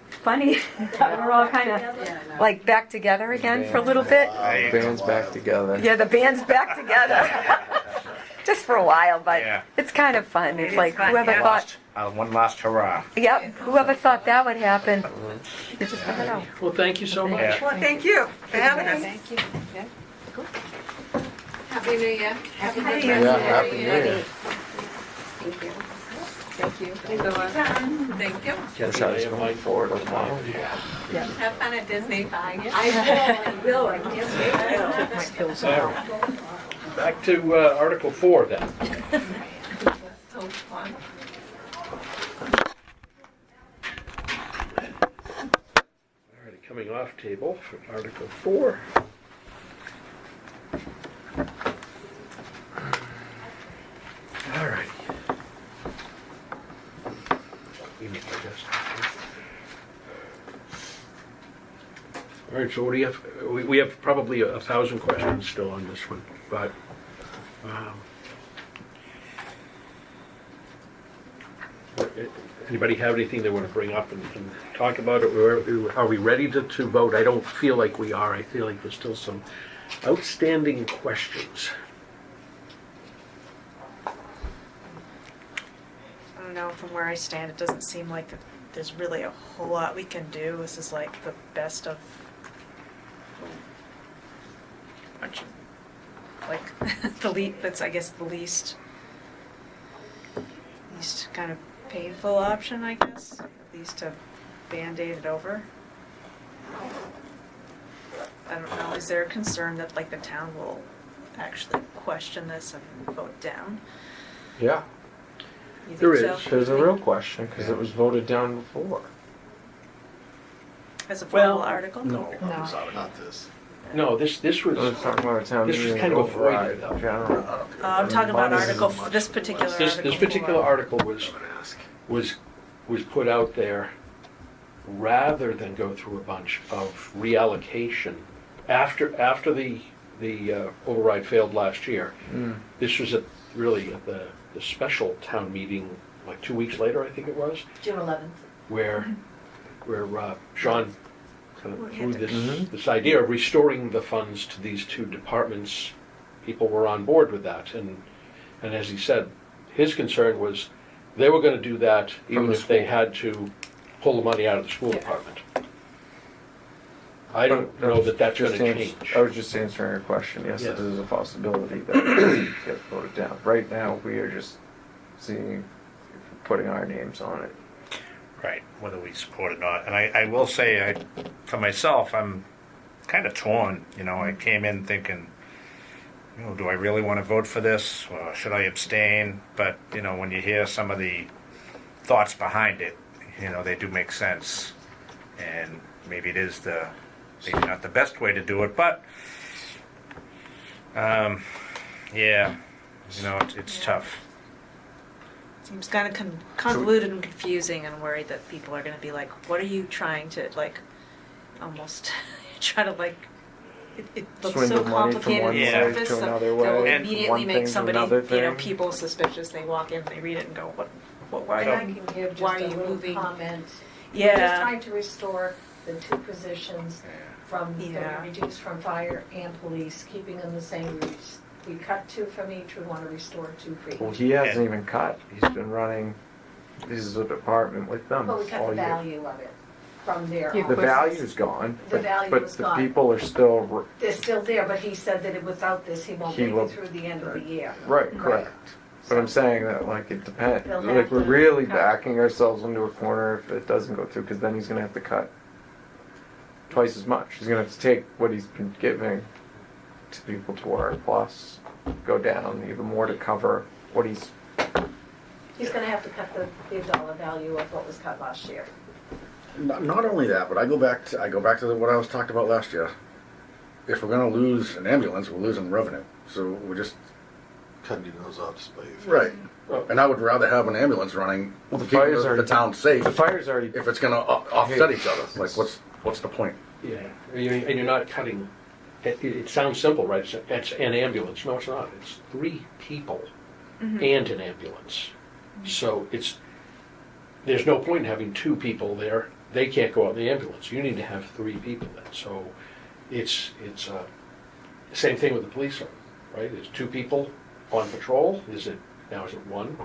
funny that we're all kind of like back together again for a little bit. Band's back together. Yeah, the band's back together. Just for a while, but Yeah. it's kind of fun. It's is like fun, whoever yeah. thought, One last hurrah. yep, whoever thought that would happen. You just never know. Well, thank you so much. Yeah. Well, thank you for having us. Thank you. Yeah. Happy New Year. Happy New Year. Thank you. Thank you. Thank you. Wish I was going forward tomorrow. Have fun at Disney. Bye. I will, I can't My pills All out. right. Back to Article 4 then. So fun. All right, coming off table for Article 4. All right. All right, so what do you have? We have probably 1,000 questions still on this one, but anybody have anything they want to bring up and talk about it? Are we ready to vote? I don't feel like we are. I feel like there's still some outstanding questions. I don't know, from where I stand, it doesn't seem like there's really a whole lot we can do. This is like the best of bunch of, like, that's, I guess, the least kind of painful option, I guess, at least to Band-Aid it over. I don't know, is there a concern that, like, the town will actually question this and vote down? Yeah, You think There so? is. there's a real question because it was voted down before. As a formal article? No. No. Not this. No, this I was was talking about a town this was meeting kind of override avoided, though. general. I'm talking about Mine is article, much this particular this article. particular four. article was put out there rather than go through a bunch of reallocation after the override failed last year. Mm. This was really at the special town meeting like 2 weeks later, I think it was, June 11th. where Sean kind of threw Mhm. this idea of restoring the funds to these two departments. People were on board with that, and as he said, his concern was they were going to do that even the if they school. had to pull the money out of the school department. I don't But know that that's going just to ans- change. I was just answering your question. Yes, Yes. it is a possibility that it gets voted down. Right now, we are just seeing if we're putting our names on it. Right, whether we support it or not. And I will say, for myself, I'm kind of torn. You know, I came in thinking, you know, do I really want to vote for this? Or should I abstain? But, you know, when you hear some of the thoughts behind it, you know, they do make sense. And maybe it is maybe not the best way to do it, but, yeah, you know, it's tough. Seems kind of convoluted and confusing, and worried that people are going to be like, what are you trying to, like, almost try to, like, it looks Swindle so money from complicated one on the way surface, to so another they'll way, and immediately one make thing to somebody, another you know, thing. people suspicious. They walk in, they read it and go, why And are I you, can give why just are a you little moving? comment. We're just Yeah, trying to restore the two positions that Yeah. were reduced from fire and police, keeping them the same. We cut two from each, we want to restore two for each. Well, he hasn't even cut. He's been running. This is a department with them But we cut all the year. value of it from their. Yeah, The own- value's gone, The but, value but is the gone. people are still They're still there, but he said that without this, he won't He make will- it through the end of the year. right, correct. But I'm saying that, like, it depends. They'll Like, have we're to really cut. backing ourselves into a corner if it doesn't go through, because then he's gonna have to cut twice as much. He's gonna have to take what he's been giving to people to work, plus go down even more to cover what he's. He's gonna have to cut the dollar value of what was cut last year. Not only that, but I go back to what I was talked about last year. If we're going to lose an ambulance, we're losing revenue. So we're just cutting your nose off to spite your face. Right. And I would rather have an ambulance running to keep fire's the already- town safe The fire's already. if it's gonna offset each other. Like, what's the point? Yeah, and you're not cutting, it sounds simple, right? It's an ambulance. No, it's not. It's 3 people and an ambulance. So there's no point in having 2 people there. They can't go out in the ambulance. You need to have 3 people then. So it's same thing with the police, right? There's 2 people on patrol. Is it 1?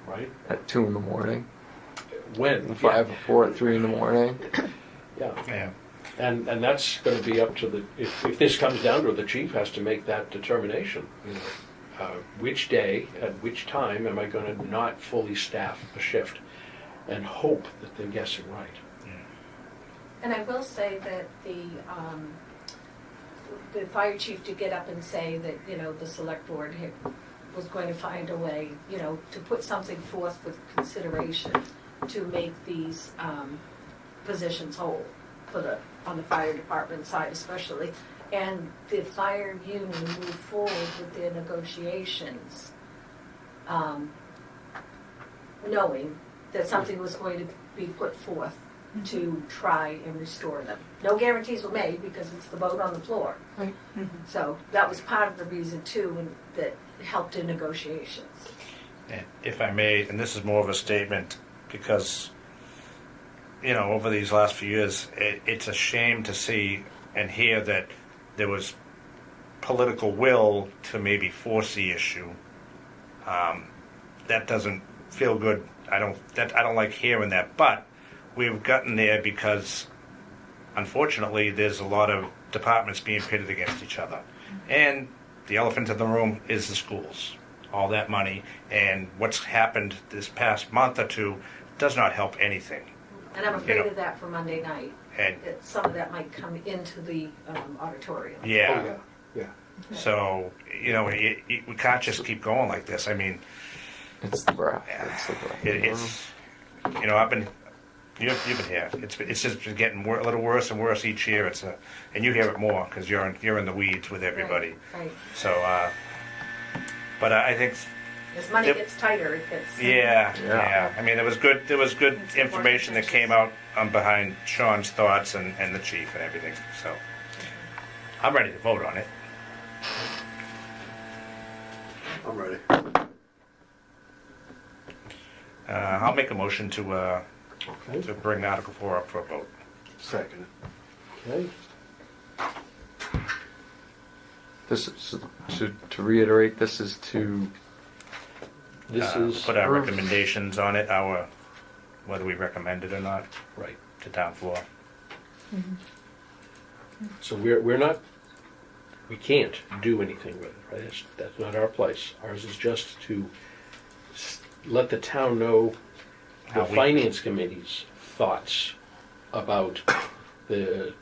Right? At 2 in the morning. When? 5 or 4 at 3 in the morning. Yeah. And that's going to be up to if this comes down to it, the chief has to make that determination. You know, which day, at which time am I going to not fully staff a shift and hope that they're guessing right. And I will say that the fire chief did get up and say that, you know, the select board was going to find a way, you know, to put something forth with consideration to make these positions whole on the fire department side especially. And the fire union moved forward with their negotiations, knowing that something was going to be put forth to try and restore them. No guarantees were made because it's the vote on the floor. Right. So that was part of the reason too, and that helped in negotiations. And if I may, and this is more of a statement, because, you know, over these last few years, it's a shame to see and hear that there was political will to maybe force the issue. That doesn't feel good. I don't like hearing that. But we've gotten there because, unfortunately, there's a lot of departments being pitted against each other, and the elephant in the room is the schools. All that money, and what's happened this past month or 2 does not help anything. And I'm afraid of that for Monday night. And That some of that might come into the auditorium. yeah. Oh, yeah. So, you know, we can't just keep going like this. I mean, It's the breath. It's the breath. it's, you know, you've been here. It's just been getting a little worse and worse each year. And you hear it more because you're in the weeds with everybody. Right. So, but I think. As money gets tighter, it gets. Yeah. I mean, there was good information that came out behind Sean's thoughts and the chief and everything. So, I'm ready to vote on it. I'm ready. I'll make a motion to Okay. bring Article 4 up for a vote. Second. Okay. This is to reiterate. This is to This is put our recommendations on it, whether we recommend it or not, right. to town floor. So we can't do anything with it, right? That's not our place. Ours is just to let the town know the How we- finance committee's thoughts about the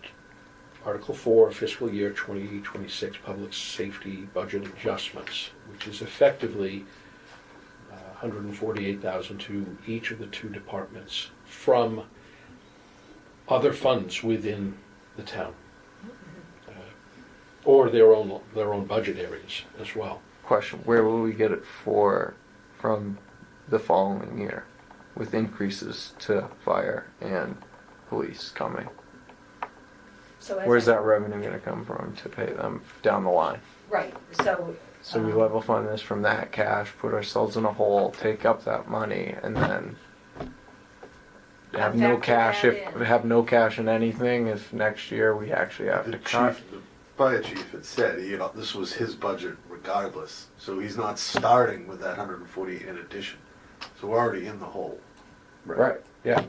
Article 4 fiscal year 2026 public safety budget adjustments, which is effectively $148,000 to each of the 2 departments from other funds within the town, or their own budget areas as well. question: where will we get it from the following year, with increases to fire and police coming? So Where's that revenue going to come from to pay them down the line? Right. So we level fund this from that cash, put ourselves in a hole, take up that money, and then have no cash no cash in anything if next year we actually have to cut. The fire chief had said, you know, this was his budget regardless. So he's not starting with that 140 in addition. So we're already in the hole. Right. Yeah.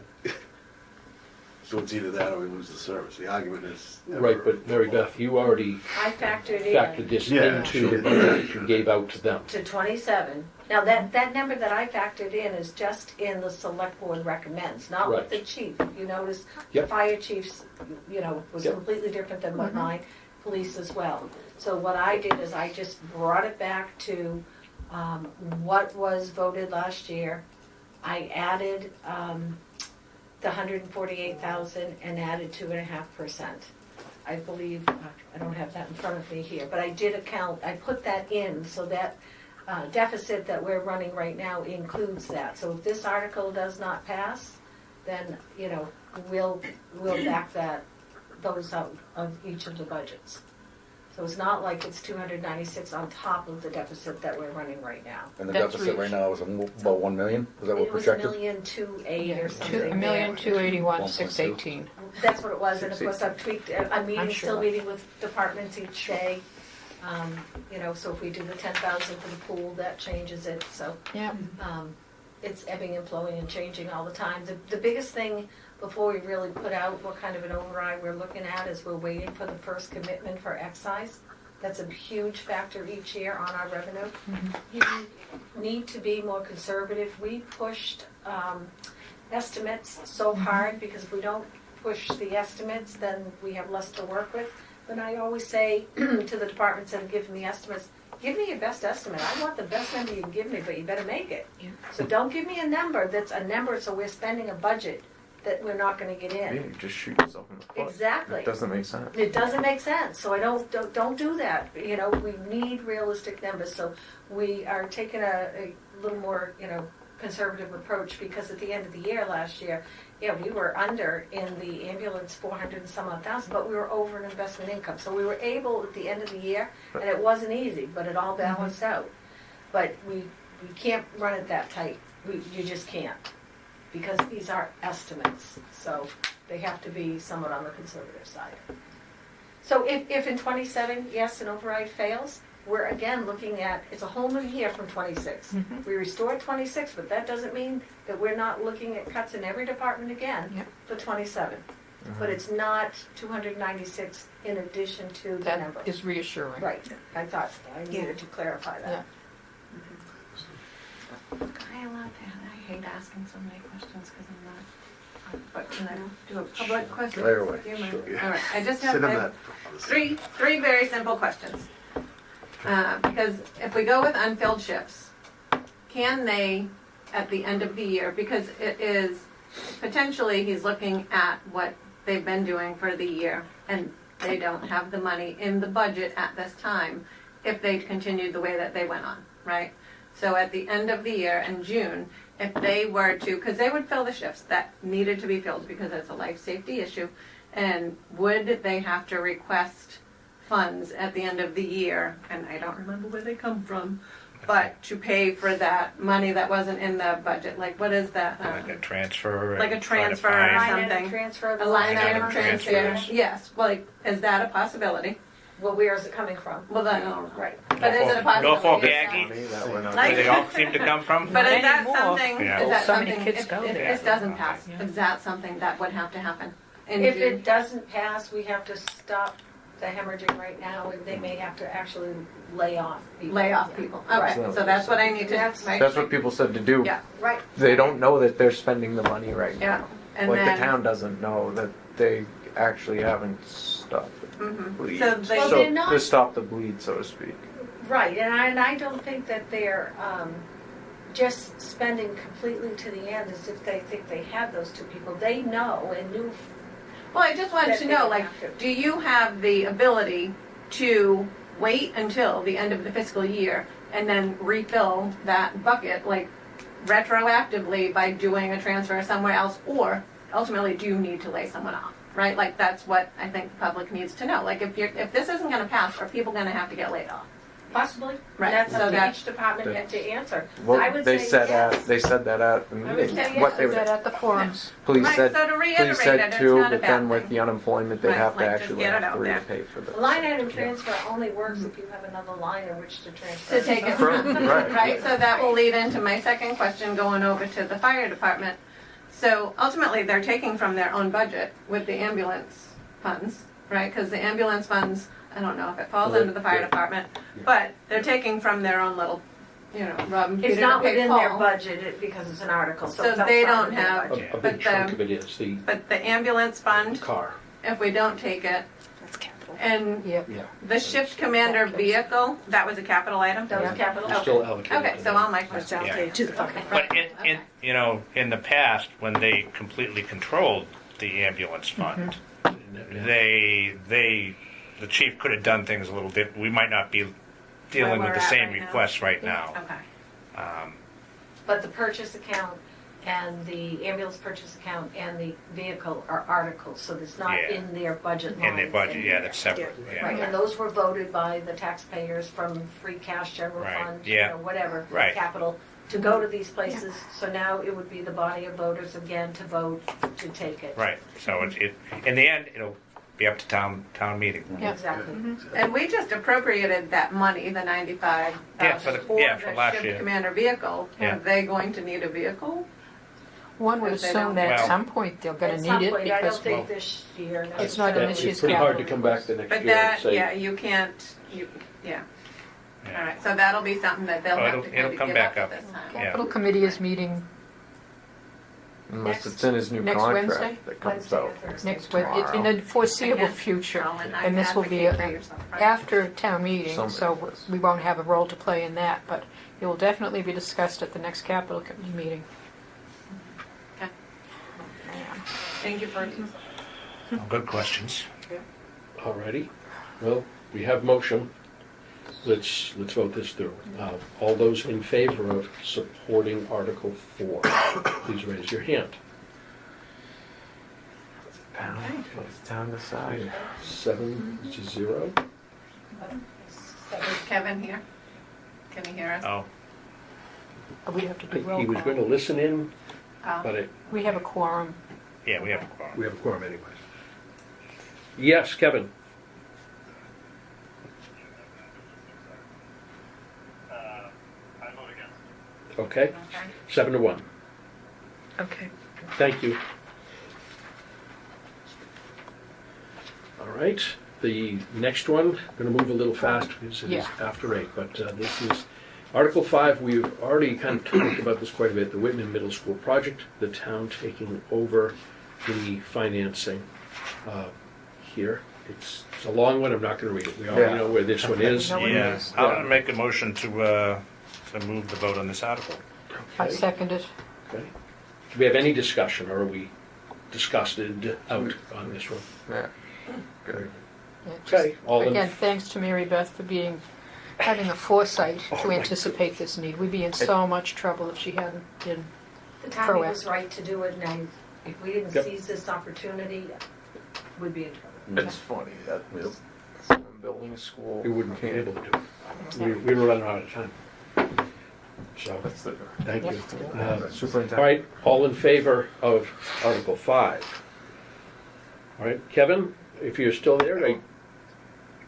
So it's either that or we lose the service. The argument is Right, but Mary Beth, you already I factored factored this into the budget that you gave out to them. to 27. Now, that number that I factored in is just in the select board recommends, not what Right. the chief. You notice Yep. the fire chief's, was Yep. completely different than what mine, police as well. So what I did is I just brought it back to what was voted last year. I added the 148,000 and added 2.5%. I believe, I don't have that in front of me here, but I did account, I put that in, so that deficit that we're running right now includes that. So if this article does not pass, then, you know, we'll back those out of each of the budgets. So it's not like it's 296 on top of the deficit that we're running right now. And the That's deficit right now is about 1 million? Is that what It was projected? $1,208,000 or something. $1,281,618. That's what it was, and of course I've tweaked, I'm I'm still sure. meeting with departments each day. You know, so if we do the 10,000 for the pool, that changes it, so. Yeah. It's ebbing and flowing and changing all the time. The biggest thing before we really put out what kind of an override we're looking at is we're waiting for the first commitment for excise. That's a huge factor each year on our revenue. You need to be more conservative. We pushed estimates so hard because if we don't push the estimates, then we have less to work with. But I always say to the departments that are giving the estimates, give me your best estimate. I want the best number you can give me, but you better make it. Yeah. So don't give me a number that's a number so we're spending a budget that we're not going to get in. Yeah, you just shoot yourself in the foot. Exactly. It doesn't make sense. It doesn't make sense, so I don't do that. You know, we need realistic numbers, so we are taking a little more, you know, conservative approach because at the end of the year last year, yeah, we were under in the ambulance 400 and some odd thousand, but we were over in investment income. So we were able at the end of the year, and it wasn't easy, but it all balanced out. But we can't run it that tight. You just can't, because these are estimates, so they have to be somewhat on the conservative side. So if in 27, yes, an override fails, we're again looking at, it's a whole new year from 26. We restored 26, but that doesn't mean that we're not looking at cuts in every department again for 27. But it's not 296 in addition to the number. That is reassuring. Right, I thought I needed to clarify that. Yeah. Am I allowed to, I hate asking so many questions because I'm not, but can I do a public question? Fire away. Do you mind? Sure, yeah. All right, I just Sit have on I that. have three very simple questions. Because if we go with unfilled shifts, can they, at the end of the year, because it is, potentially he's looking at what they've been doing for the year, and they don't have the money in the budget at this time if they continued the way that they went on, right? So at the end of the year in June, if they were to, because they would fill the shifts that needed to be filled because it's a life safety issue, and would they have to request funds at the end of the year, and I don't remember where they come from, but to pay for that money that wasn't in the budget, like what is that? Like a transfer. Like a and try to transfer or find- Line item something. transfer. A line item item transfer, transfers. yes, well, like, is that a possibility? Well, where is it coming from? Well, then, Right. but is it a possibility? Norfolk Is Aggie? that- Money that we're not Like- Where they all seem to come from? But is Not that anymore. something, Yeah. is that So many something, kids if go there. this doesn't pass, Yeah. is that something that would have to happen? in If June? it doesn't pass, we have to stop the hemorrhaging right now, and they may have to actually lay off people. Lay off people, okay, Right. so that's what I need to, That's- right? That's what people said to do. Yeah, Right. They don't know that they're spending the money right yeah, now. and Like then. the town doesn't know that they actually haven't stopped the Mhm. bleed. So they- Well, they're not- to stop the bleed, so to speak. Right, and I don't think that they're just spending completely to the end as if they think they had those two people. They know and knew. Well, I just wanted that to they know, don't like, have to. do you have the ability to wait until the end of the fiscal year and then refill that bucket, like, retroactively by doing a transfer somewhere else? Or ultimately, do you need to lay someone off, right? Like, that's what I think the public needs to know. Like, if this isn't gonna pass, are people gonna have to get laid off? Possibly. Right, That's so up to that- each department head to answer. Well, I would they say said yes. they said that at the I would meeting. say What yes. they That at the forums. police Right, said, so to reiterate police said it, it's too, not a but bad then with thing. the unemployment, they Right, have to like, just actually get it have out three there. to pay for this. The line item transfer only works if you have another line in which to transfer. To take it from, Right. right? So that will lead into my second question going over to the fire department. So ultimately, they're taking from their own budget with the ambulance funds, right? Because the ambulance funds, I don't know if it falls under the fire department, but they're taking from their own little, rub and It's Peter not to pay within their Paul. budget because it's an article, so So it's they outside don't of their have- budget. A But big chunk the- of it is the But the ambulance fund, car. if we don't take it, That's capital. and Yep. Yeah. the shift commander vehicle, that was a capital item? That was capital. We're still allocated. Okay, so all my questions. Yeah. To the fire. But in the past, when they completely controlled the ambulance fund, the chief could have done things a little bit. We might not be dealing Where with the we're at same right now? requests right now. Okay. But the purchase account and the ambulance purchase account and the vehicle are articles, so it's not Yeah. in their budget lines. In their budget, yeah, that's separate. Yeah. Right, and those were voted by the taxpayers from free cash, general Right, fund, yeah. whatever, Right. capital, to go to these places. So now it would be the body of voters again to vote to take it. Right. So it in the end, it'll be up to town meeting. Yeah. Exactly. And we just appropriated that money, the 95,000, Yeah, for last ship year. commander vehicle. Yeah. Are they going to need a vehicle? One would If they assume don't- that at Well- some point they're gonna At some need it point, I don't because think this year. It's not in Yeah, this it's year's pretty hard to capital. come back the next But year and that, say, yeah, you can't, yeah. Yeah. All right, so that'll be something that they'll Oh, have it'll- to it'll kind of come give back up up. at this time. Yeah. capital committee is meeting Unless it's in his new Next contract Wednesday? that comes Wednesday or out. Thursday. next, in the foreseeable Again, future. Colin, I And this will be advocate for yourself, right? after town meeting, Somebody so does. we won't have a role to play in that, but it will definitely be discussed at the next capital committee meeting. Okay. Thank you for, Good questions. alrighty, well, we have motion. Let's vote this through. All those in favor of supporting Article 4, please raise your hand. It's time to decide. 7-0. is Kevin here? Can he hear us? Oh, We have to do He roll was going to call. listen in, Oh. but We have a quorum. yeah, we have a quorum. we have a quorum anyways. Yes, Kevin? I vote against. Okay, Okay. 7-1. Okay. Thank you. All right, the next one, going to move a little fast because it is Yeah. after 8, but this is Article 5. We've already kind of talked about this quite a bit, the Whitman Middle School project, the town taking over the financing here. It's a long one, I'm not going to read it. We already Yeah. know where this one is. No one Yeah, is. I'll make a motion to move the vote on this article. I Okay. second it. Okay. Do we have any discussion, or are we disgusted out on this one? Yeah. Good. Yeah, just- Okay, all in- Again, thanks to Mary Beth for having the foresight to anticipate this need. We'd be in so much trouble if she hadn't been. The timing was Proactive. right to do it, and if we didn't Yep. seize this opportunity, we'd be in trouble. It's funny that someone building a school. We wouldn't be can't- able to do it. We were running out of time. So, That's the thank you. superintendent. All right, all in favor of Article 5? All right, Kevin, if you're still there, right?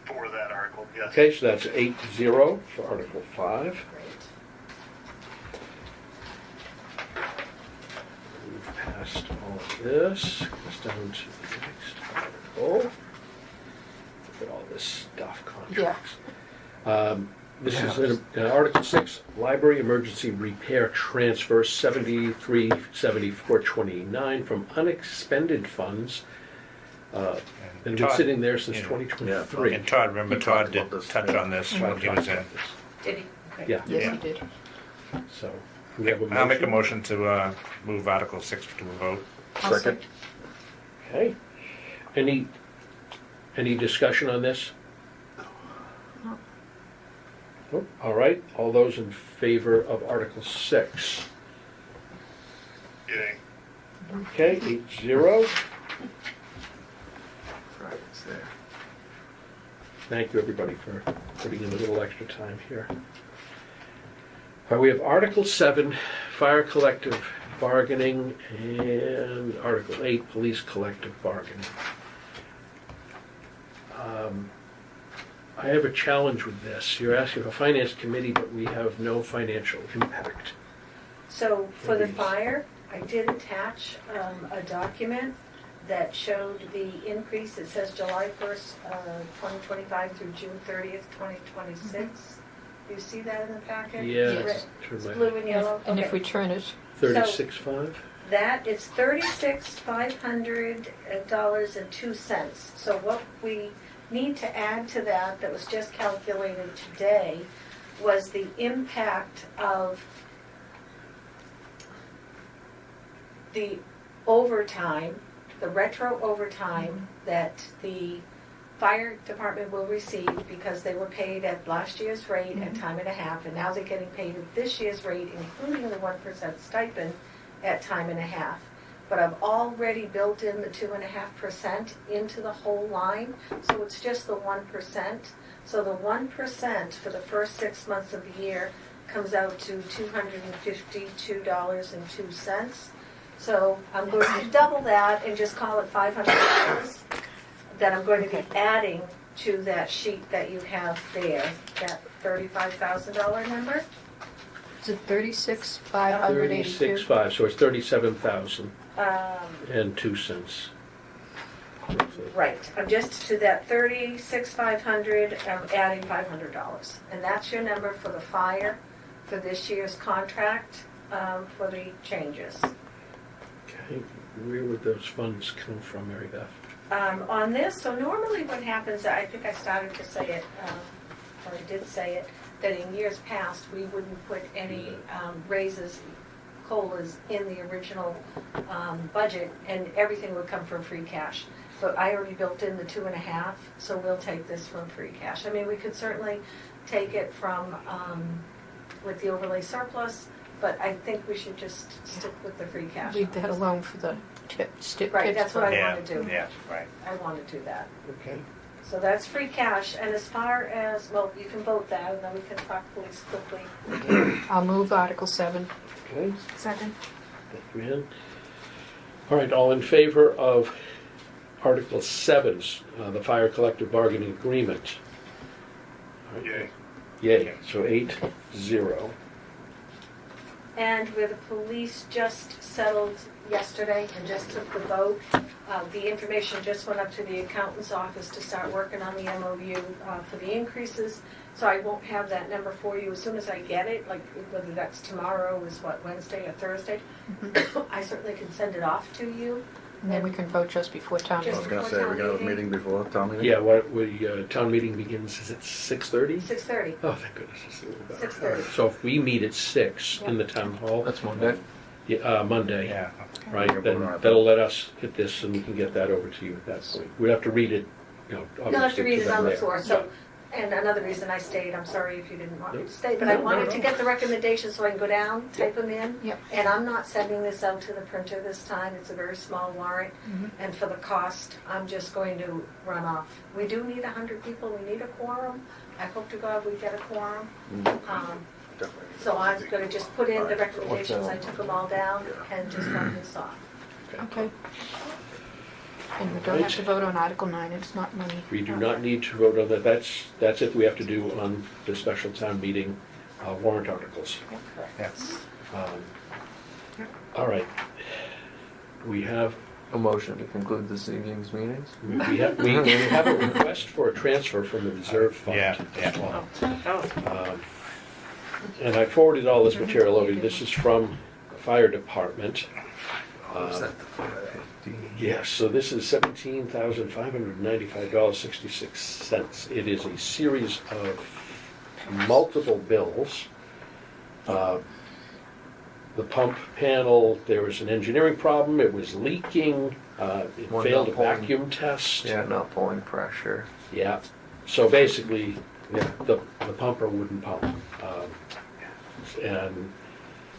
For that article, yes. Okay, so that's 8-0 for Article 5. We've passed all of this, goes down to the next article. Look at all this stuff, contracts. This is in Article 6, Library Emergency Repair Transfer 737429 from unexpended funds. And been Todd- sitting there since yeah. 2023. And Todd, remember We Todd talked did about this, touch yeah. on this Todd when he was talked in. about this. Did he? Okay. Yeah, Yes, Yeah. he did. so we have a motion. I'll make a motion to move Article 6 to a vote. I'll Second. Okay. Any discussion on this? Nope. All right, all those in favor of Article 6? Yay. Okay, 8-0. Right, it's there. Thank you, everybody, for putting in a little extra time here. All right, we have Article 7, Fire Collective Bargaining, and Article 8, Police Collective Bargaining. I have a challenge with this. You're asking for Finance Committee, but we have no financial impact. So for the fire, I did attach a document that showed the increase. It says July 1st, 2025 through June 30th, 2026. Do you see that in the packet? Yes. It's Turn my- blue and yellow. And if Okay. we turn it, 36.5? That is $36,500.02. So what we need to add to that was just calculated today, was the impact of the overtime the retro overtime that the fire department will receive because they were paid at last year's rate at time and a half, and now they're getting paid at this year's rate, including the 1% stipend at time and a half. But I've already built in the 2.5% into the whole line, so it's just the 1%. So the 1% for the first 6 months of the year comes out to $252.02. So I'm going to double that and just call it $500 that I'm going to be adding to that sheet that you have there, that $35,000 number. Is it 36,582? 36.5, so it's 37,000 and 2 cents. Right, I'm just to that 36,500, I'm adding $500. And that's your number for the fire for this year's contract for the changes. Okay, where would those funds come from, Mary Beth? On this, so normally what happens, I think I started to say it, or I did say it, that in years past, we wouldn't put any raises, COLAs in the original budget, and everything would come from free cash. But I already built in the 2.5, so we'll take this from free cash. I mean, we could certainly take it from, with the overlay surplus, but I think we should just stick with the free cash. Leave that alone for the tips. Right, that's what I Yeah, want to do. yeah, right. I want to do that. Okay. So that's free cash, and as far as, well, you can vote that, and then we can talk police quickly. I'll move Article 7. Okay, Second. thank you, Ann. All right, all in favor of Article 7, the fire collective bargaining agreement? All right. Yay, so 8-0. And where the police just settled yesterday and just took the vote, the information just went up to the accountant's office to start working on the MOU for the increases. So I won't have that number for you as soon as I get it, like whether that's tomorrow, is what, Wednesday or Thursday. I certainly can send it off to you. And then we can vote just before town I was meeting. gonna say, we got a meeting before town meeting? Yeah, town meeting begins, is it 6:30? 6:30. Oh, thank goodness, it's a little better. 6:30. So if we meet at 6 in the town hall. That's Monday. Yeah, Monday. Yeah. Right, You'll then vote on it. that'll let us hit this and we can get that over to you at that point. We'd have to read it, You'll have to obviously, read it them on the there. floor, so, and another reason I stayed, I'm sorry if you didn't want me to stay, but I No, wanted no, to no. get the recommendations so I can go down, type them in. Yep. And I'm not sending this out to the printer this time, it's a very small warrant, and for the cost, I'm just going to run off. We do need 100 people, we need a quorum, I hope to God we get a quorum. Definitely. So I'm gonna just put in the recommendations, I took them all down, and just run this off. Okay. And we don't have to vote on Article 9, it's not money. We do not need to vote on that. That's it we have to do on the special town meeting warrant articles. All right. We have A motion to conclude this evening's meetings? we have a request for a transfer from the reserve fund. Yeah, as yeah. well. And I forwarded all this material over. This is from the fire department. Yes, so this is $17,595.66. It is a series of multiple bills. The pump panel, there was an engineering problem, it was leaking, it One failed a not pulling- vacuum test. Yeah, not pulling pressure. Yeah, so basically, the pumper wouldn't pump. And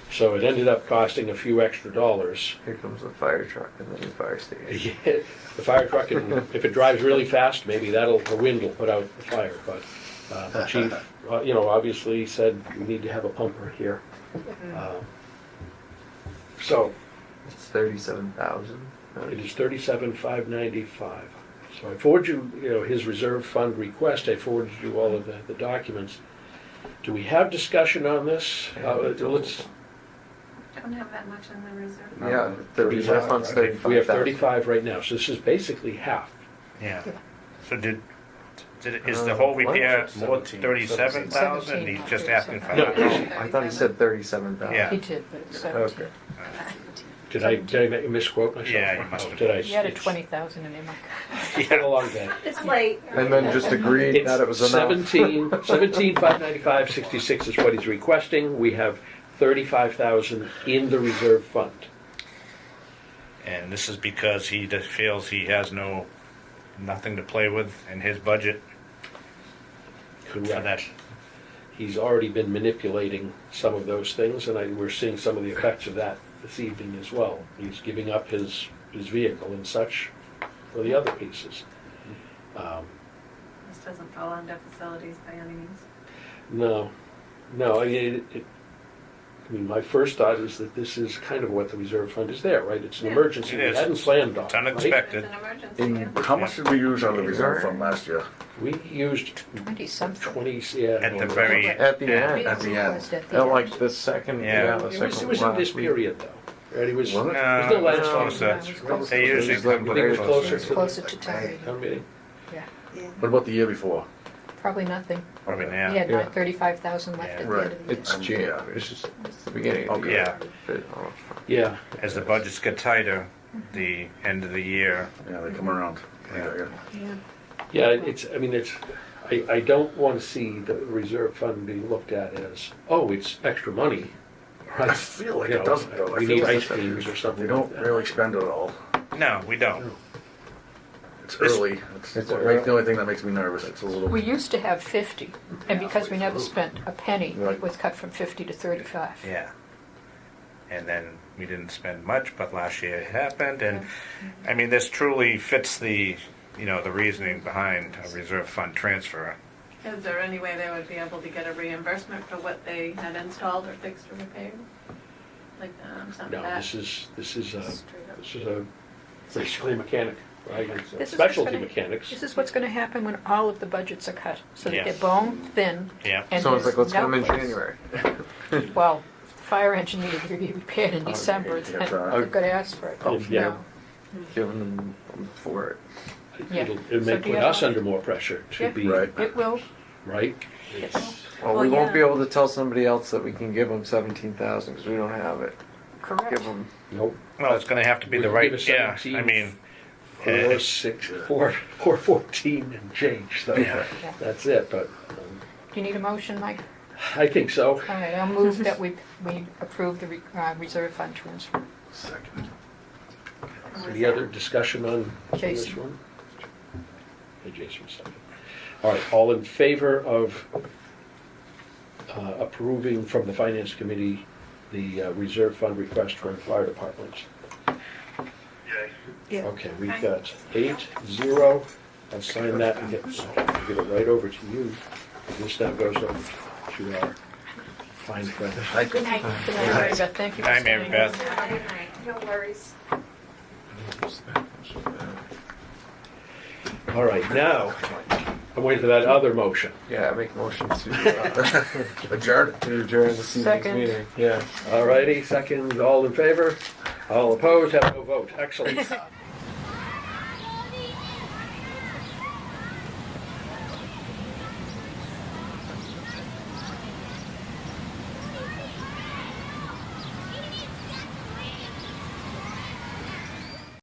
so it ended up costing a few extra dollars. Here comes the fire truck and the new fire station. Yeah, the fire truck, and if it drives really fast, maybe the wind will put out the fire. But the chief, obviously said we need to have a pumper here. So It's 37,000. it is $37,595. So I forwarded you, his reserve fund request. I forwarded you all of the documents. Do we have discussion on this? Let's. Don't have that much in the reserve. Yeah, the reserve fund's 35,000. We have 35 right now, so this is basically half. Yeah. So is the whole repair more 17, 37,000? He's just asking for No. that. I thought he said 37,000. Yeah. He did, but it's 17. Okay. Did I misquote myself? Yeah, you must have. Did I? He had a 20,000 in him. He had a long day. It's late. And then just agreed It's that it was enough. 17,595.66 is what he's requesting. We have 35,000 in the reserve fund. And this is because he just feels he has nothing to play with in his budget for that. Correct. He's already been manipulating some of those things, and we're seeing some of the effects of that this evening as well. He's giving up his vehicle and such for the other pieces. This doesn't fall under facilities by any means. No, I mean, I mean, my first thought is that this is kind of what the reserve fund is there, right? It's an Yeah. emergency. It We is. hadn't planned on, It's right? unexpected. It's an emergency. And how much did we use on the reserve fund last year? We used 20-something. 20, yeah. At the very At the end. At the end. Was at the At end. like the second, Yeah. yeah, the It second was in this last week. period, though. Right? It was Was it? there's no last it's time. closer. Yeah, it was closer. They usually It was like come You think it was very closer It's to closer to town. town meeting? Yeah, What about the year before? probably nothing. Probably He now. had Yeah. 35,000 left Yeah. at the Right. end of the year. It's January. It's just it's the beginning of the Okay. year. Yeah. Yeah. As the budgets get tighter, the end of the year. Yeah, they come around. Yeah. Yeah, I don't want to see the reserve fund being looked at as, oh, it's extra money. I feel like You it know, doesn't though. I We feel need like ice creams or something they like don't that. really spend it all. No, we don't. It's This- early. It's It's what early. makes the only thing that makes me nervous. It's a little. We used to have 50, and because we never spent a penny, Right. it was cut from 50 to 35. Yeah. And then we didn't spend much, but last year it happened. And I mean, this truly fits the reasoning behind a reserve fund transfer. Is there any way they would be able to get a reimbursement for what they had installed or fixed or repaired? Like something No, that this is straight up. basically a mechanic, right? It's This is specialty what's gonna- mechanics. This is what's going to happen when all of the budgets are cut, so that Yeah. they're bone thin. Yeah. And So it's like, let's there's get them in no place. January. Well, the fire engine needed to be repaired in December, yeah, and sorry. they've got to ask for it. Oh, yeah. No. Giving them for it. Yeah. It So may do you put have us a- under more pressure to Yeah. be, Right. It will. right? Well, Well, we won't yeah. be able to tell somebody else that we can give them 17,000 because we don't have it. Correct. Give them. Nope. Well, it's going to have to be We the can right. give us Yeah. 17. I mean, 414 and change, so Yeah. that's it, but Do you need a motion, Mike? I think so. All right, I'll move that we approve the reserve fund transfer. Second. Any other discussion on this Jason. one? Okay, Jason, second. All right, all in favor of approving from the Finance Committee the reserve fund request from the fire department? Yeah. Okay, we've got 8-0. I'll sign that and get it right over to you. This now goes over to our fine friend. Good night. Good night, Mary Beth. Thank you for Hi, Mary staying. Beth. Good night. No worries. All right, now, I'm waiting for that other motion. Yeah, I make a motion to Adjourn. adjourn this evening's Second. meeting. Yeah. All righty, second, all in favor? All opposed, have no vote. Excellent.